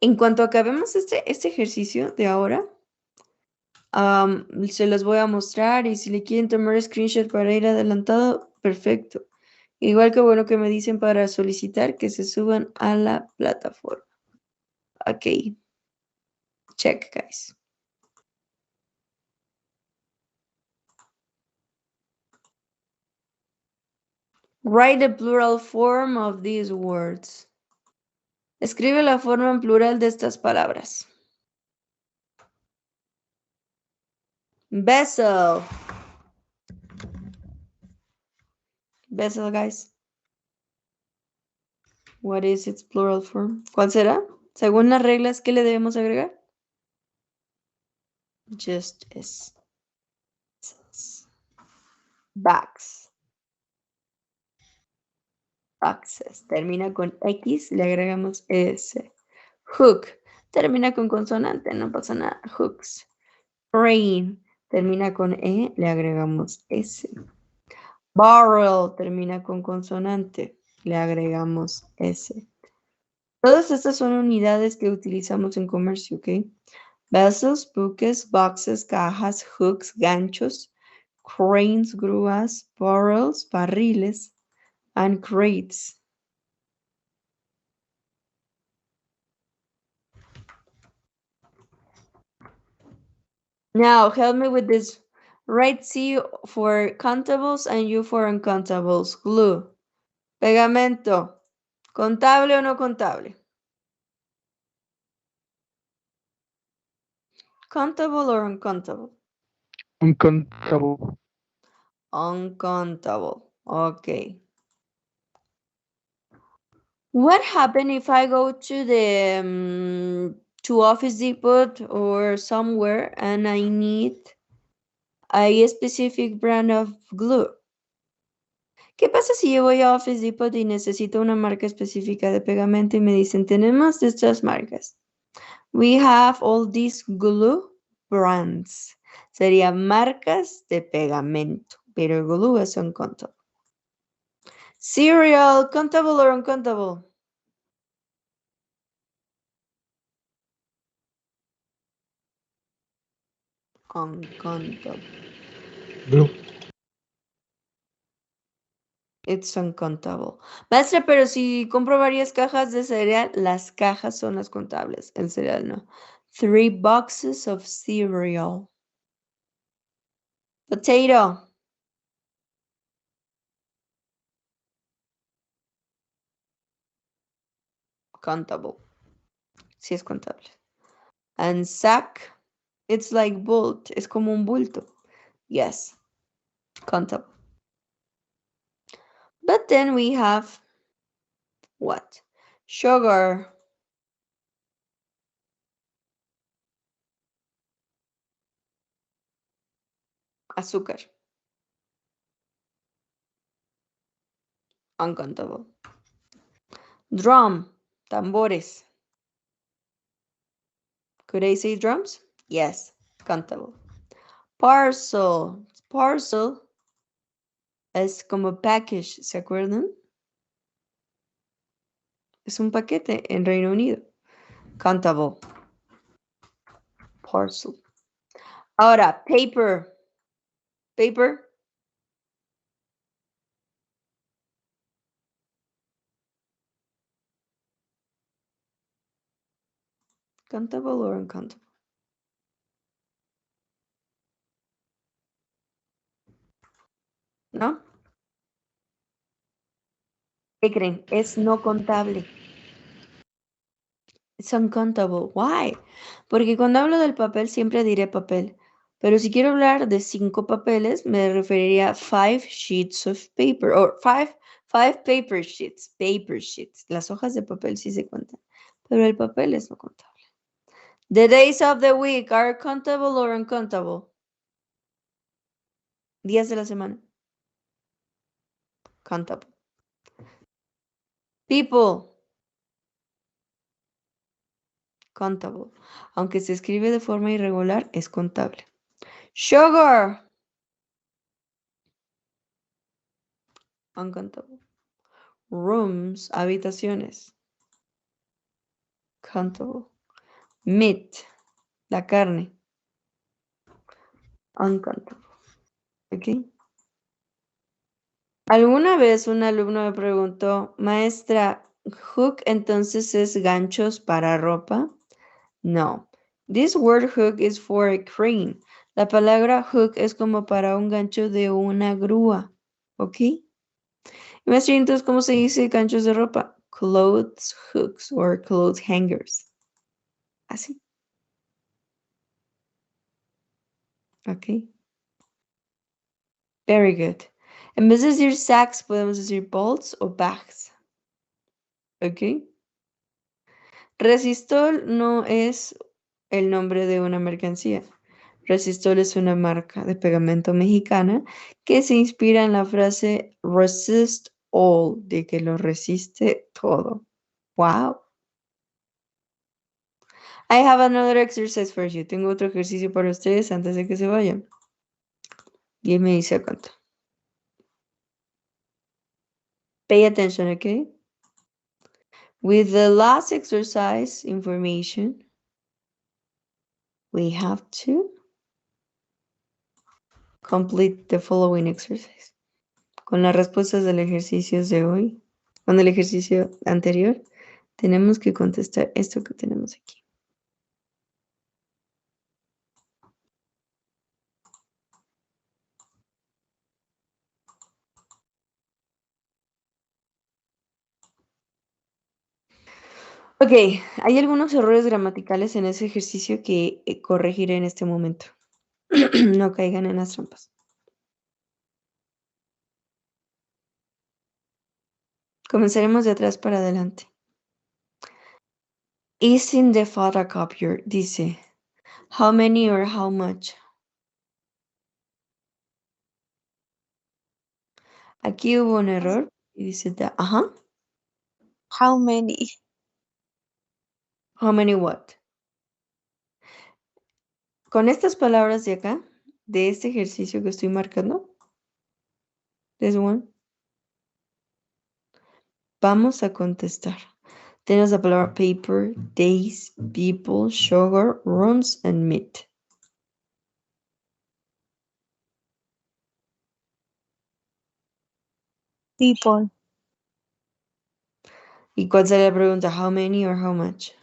En cuanto acabemos este ejercicio de ahora, se los voy a mostrar y si le quieren tomar screenshot para ir adelantado, perfecto. Igual que bueno que me dicen para solicitar que se suban a la plataforma. Ok. Check, guys. Write the plural form of these words. Escribe la forma en plural de estas palabras. Vessel. Vessel, guys. What is its plural form? ¿Cuál será? Según las reglas, ¿qué le debemos agregar? Just as. Bags. Boxes. Termina con X, le agregamos S. Hook. Termina con consonante, no pasa nada. Hooks. Rain. Termina con E, le agregamos S. Barrel. Termina con consonante, le agregamos S. Todas estas son unidades que utilizamos en comercio, ¿ok? Vessels, buques, boxes, cajas, hooks, ganchos, cranes, grúas, barrels, barriles, and crates. Now, help me with this. Write C for countables and U for uncountables. Glue. Pegamento. ¿Contable o no contable? Countable or uncountable? Uncountable. Uncountable. Okay. What happens if I go to the to Office Depot or somewhere and I need a specific brand of glue? ¿Qué pasa si yo voy a Office Depot y necesito una marca específica de pegamento y me dicen, tenemos estas marcas? We have all these glue brands. Sería marcas de pegamento, pero glue es uncountable. Cereal, countable or uncountable? Uncountable. Glue. It's uncountable. Maestra, pero si compro varias cajas de cereal, las cajas son las contables. El cereal no. 3 boxes of cereal. Potato. Countable. Sí es contable. And sack. It's like bolt. Es como un bulto. Yes. Countable. But then we have what? Sugar. Azúcar. Uncountable. Drum. Tambores. Could I say drums? Yes. Countable. Parcel. Parcel es como package, ¿se acuerdan? Es un paquete en Reino Unido. Countable. Parcel. Ahora, paper. Paper. Countable or uncountable? ¿No? ¿Qué creen? Es no contable. It's uncountable. Why? Porque cuando hablo del papel siempre diré papel. Pero si quiero hablar de 5 papeles, me referiría a 5 sheets of paper. O 5 paper sheets. Paper sheets. Las hojas de papel sí se cuentan. Pero el papel es no contable. The days of the week are countable or uncountable? Días de la semana. Countable. People. Countable. Aunque se escribe de forma irregular, es contable. Sugar. Uncountable. Rooms. Habitaciones. Countable. Meat. La carne. Uncountable. ¿Ok? Alguna vez un alumno me preguntó, maestra, ¿hook entonces es ganchos para ropa? No. This word hook is for a crane. La palabra hook es como para un gancho de una grúa. ¿Ok? Maestra, entonces, ¿cómo se dice ganchos de ropa? Clothes hooks or clothes hangers. Así. ¿Ok? Very good. En vez de decir sacks, podemos decir bolts o bags. ¿Ok? Resistol no es el nombre de una mercancía. Resistol es una marca de pegamento mexicana que se inspira en la frase resist all, de que lo resiste todo. Wow. I have another exercise for you. Tengo otro ejercicio para ustedes antes de que se vayan. Give me a second. Pay attention, okay? With the last exercise information, we have to complete the following exercise. Con las respuestas del ejercicio de hoy, con el ejercicio anterior, tenemos que contestar esto que tenemos aquí. Ok, hay algunos errores gramaticales en ese ejercicio que corregiré en este momento. No caigan en las trampas. Comenzaremos de atrás para adelante. Is in the photocopier, dice, how many or how much? Aquí hubo un error y dice, ajá, How many? how many what? Con estas palabras de acá, de este ejercicio que estoy marcando, this one, vamos a contestar. Tenemos la palabra paper, days, people, sugar, rooms, and meat. People. ¿Y cuál sería la pregunta? How many or how much?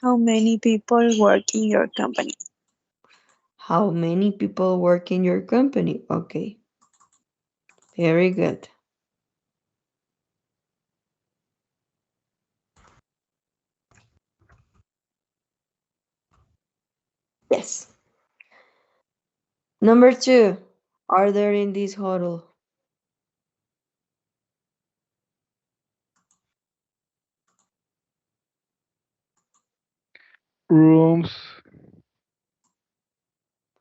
How many people work in your company? How many people work in your company? Okay. Very good. Yes. Number 2. Are there in this hotel? Rooms.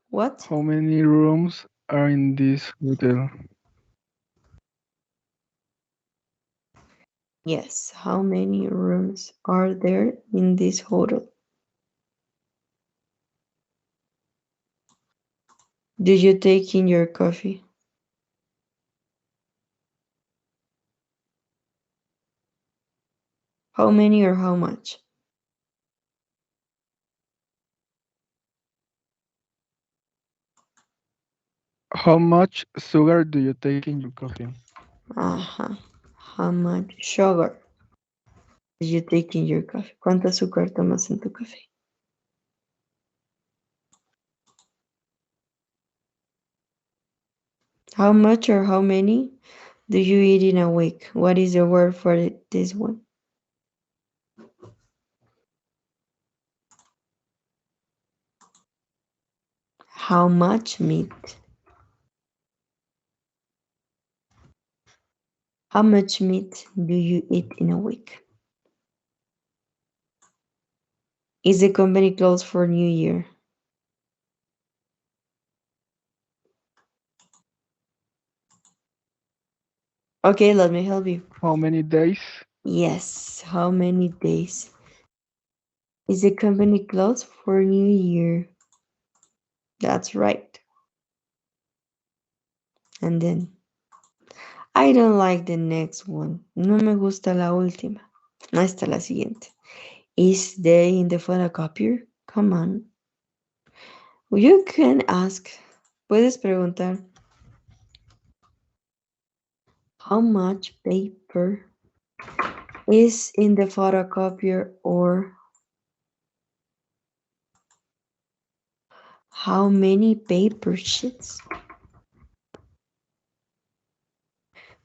What? How many rooms are in this hotel? Yes. How many rooms are there in this hotel? Did you take in your coffee? How many or how much? How much sugar do you take in your coffee? Ajá. How much sugar did you take in your coffee? ¿Cuánto azúcar tomas en tu café? How much or how many do you eat in a week? What is the word for this one? How much meat? How much meat do you eat in a week? Is the company closed for New Year? Okay, let me help you. How many days? Yes, how many days? Is the company closed for New Year? That's right. And then, I don't like the next one. No me gusta la última. No está la siguiente. Is they in the photocopier? Come on. You can ask. Puedes preguntar. How much paper is in the photocopier, or how many paper sheets?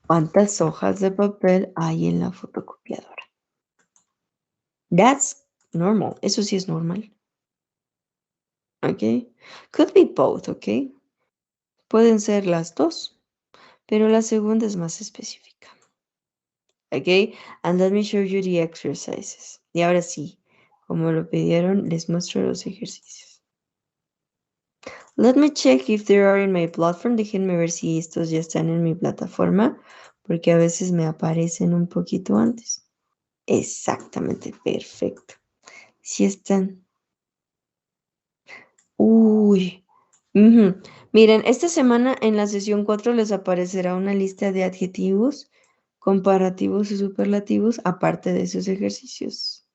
¿Cuántas hojas de papel hay en la fotocopiadora? That's normal. Eso sí es normal. Okay. Could be both, okay. Pueden ser las dos, pero la segunda es más específica. Okay. And let me show you the exercises. Y ahora sí, como lo pidieron, les muestro los ejercicios. Let me check if they are in my platform. Déjenme ver si estos ya están en mi plataforma, porque a veces me aparecen un poquito antes. Exactamente, perfecto. Sí están. Uy. Miren, esta semana en la sesión 4 les aparecerá una lista de adjetivos, comparativos y superlativos, aparte de esos ejercicios.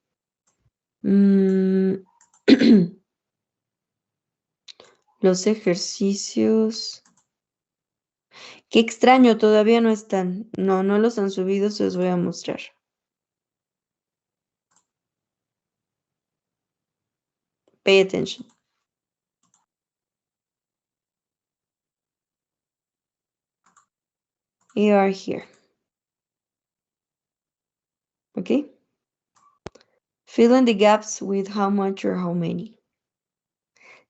Los ejercicios. Qué extraño, todavía no están. No los han subido, se los voy a mostrar. Pay attention. You are here. Okay? Fill in the gaps with how much or how many.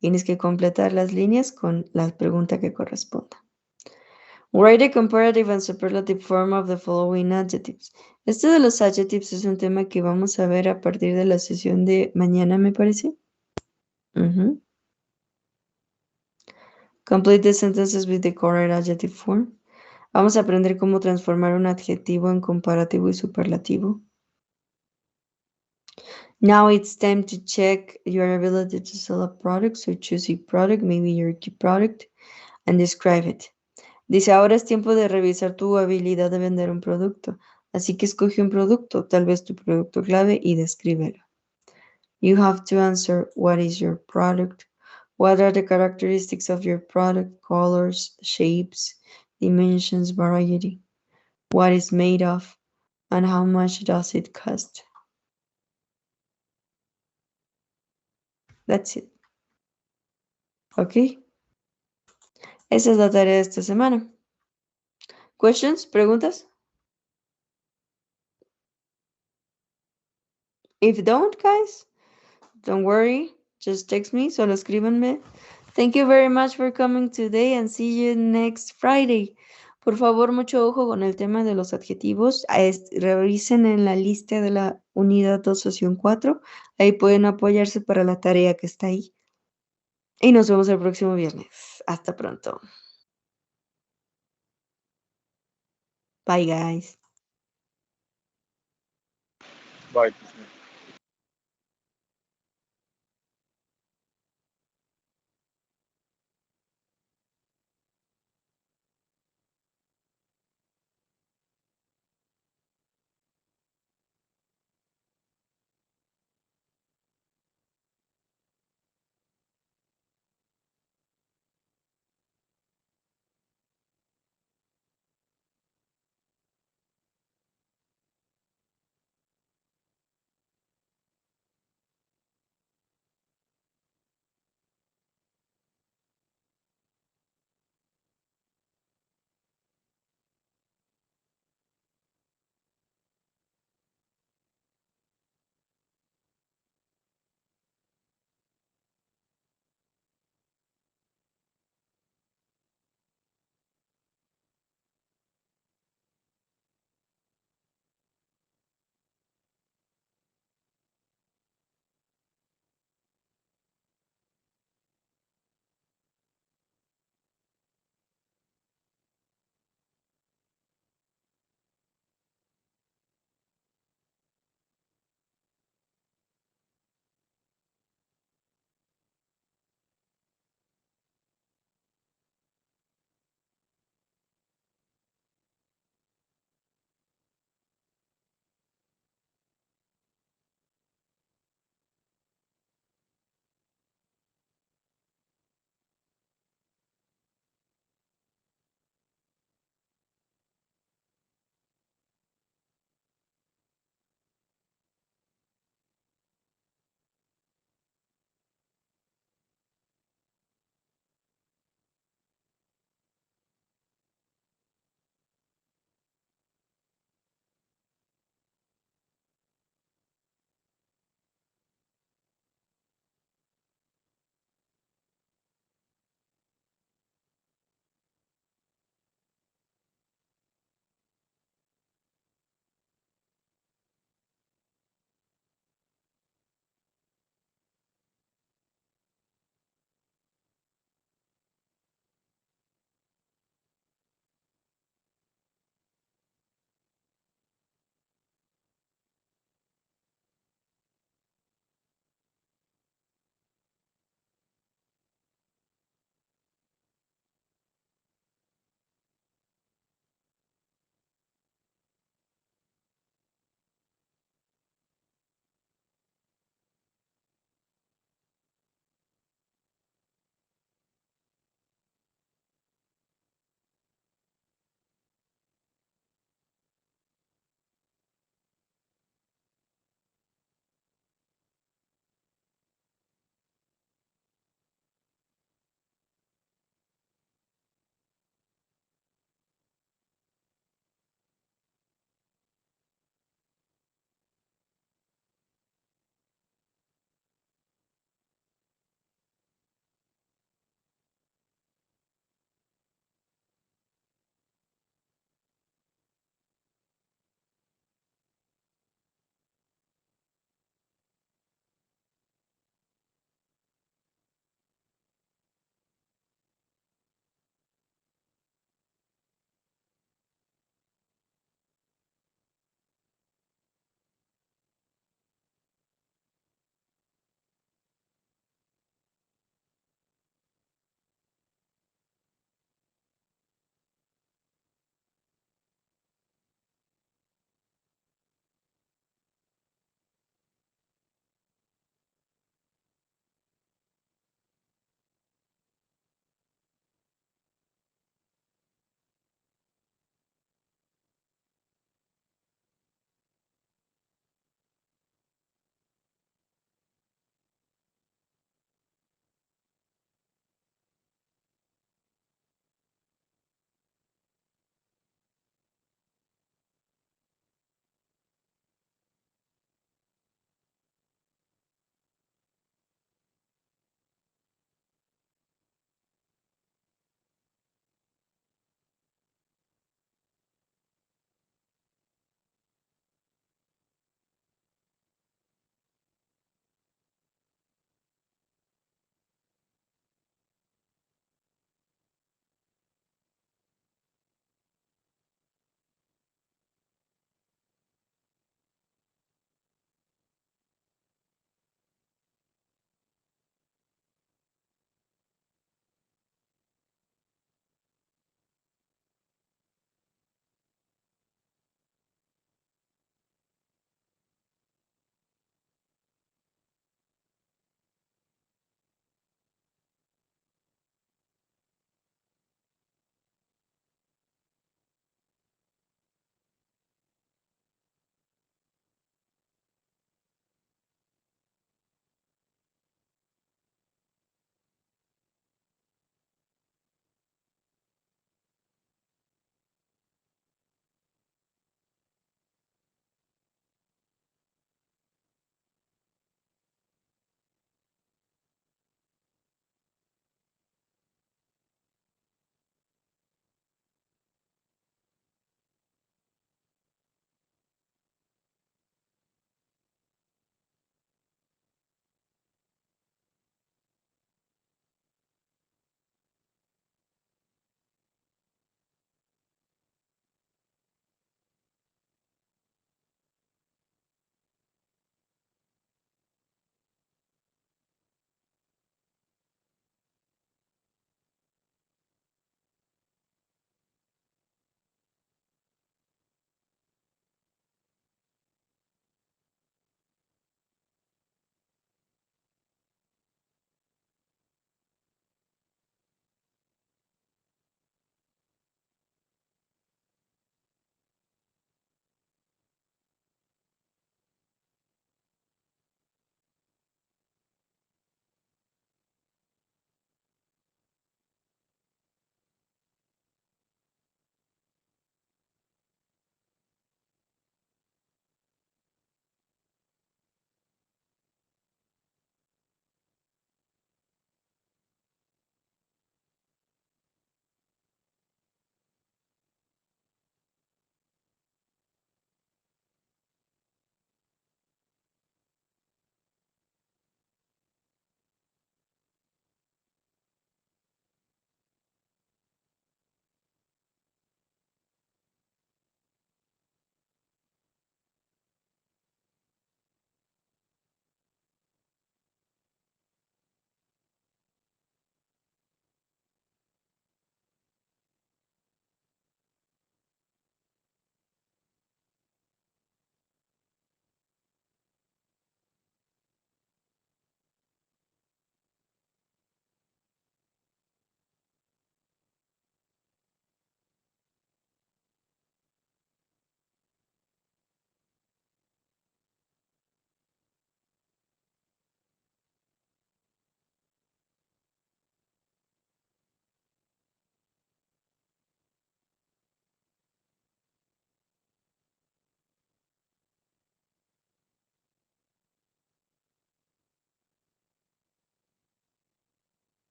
Tienes que completar las líneas con la pregunta que corresponda. Write a comparative and superlative form of the following adjectives. Este de los adjectives es un tema que vamos a ver a partir de la sesión de mañana, me parece. Complete the sentences with the correct adjective form. Vamos a aprender cómo transformar un adjetivo en comparativo y superlativo. Now it's time to check your ability to sell a product. So choose a product, maybe your key product, and describe it. Dice, ahora es tiempo de revisar tu habilidad de vender un producto. Así que escoge un producto, tal vez tu producto clave, y descríbelo. You have to answer, what is your product? What are the characteristics of your product? Colors, shapes, dimensions, variety, what is made of, and how much does it cost. That's it. Ok. Esa es la tarea de esta semana. Questions? ¿Preguntas? If don't, guys, don't worry. Just text me, solo escríbanme. Thank you very much for coming today and see you next Friday. Por favor, mucho ojo con el tema de los adjetivos. Revisen en la lista de la unidad 2, sesión 4. Ahí pueden apoyarse para la tarea que está ahí. Y nos vemos el próximo viernes. Hasta pronto. Bye, guys. Bye.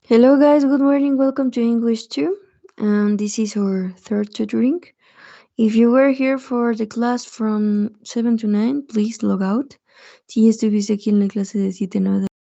Hello guys, good morning. Welcome to English 2. This is our third tutoring. If you were here for the class from 7 to 9, please log out. Si ya estuviste aquí en la clase de 7 a 9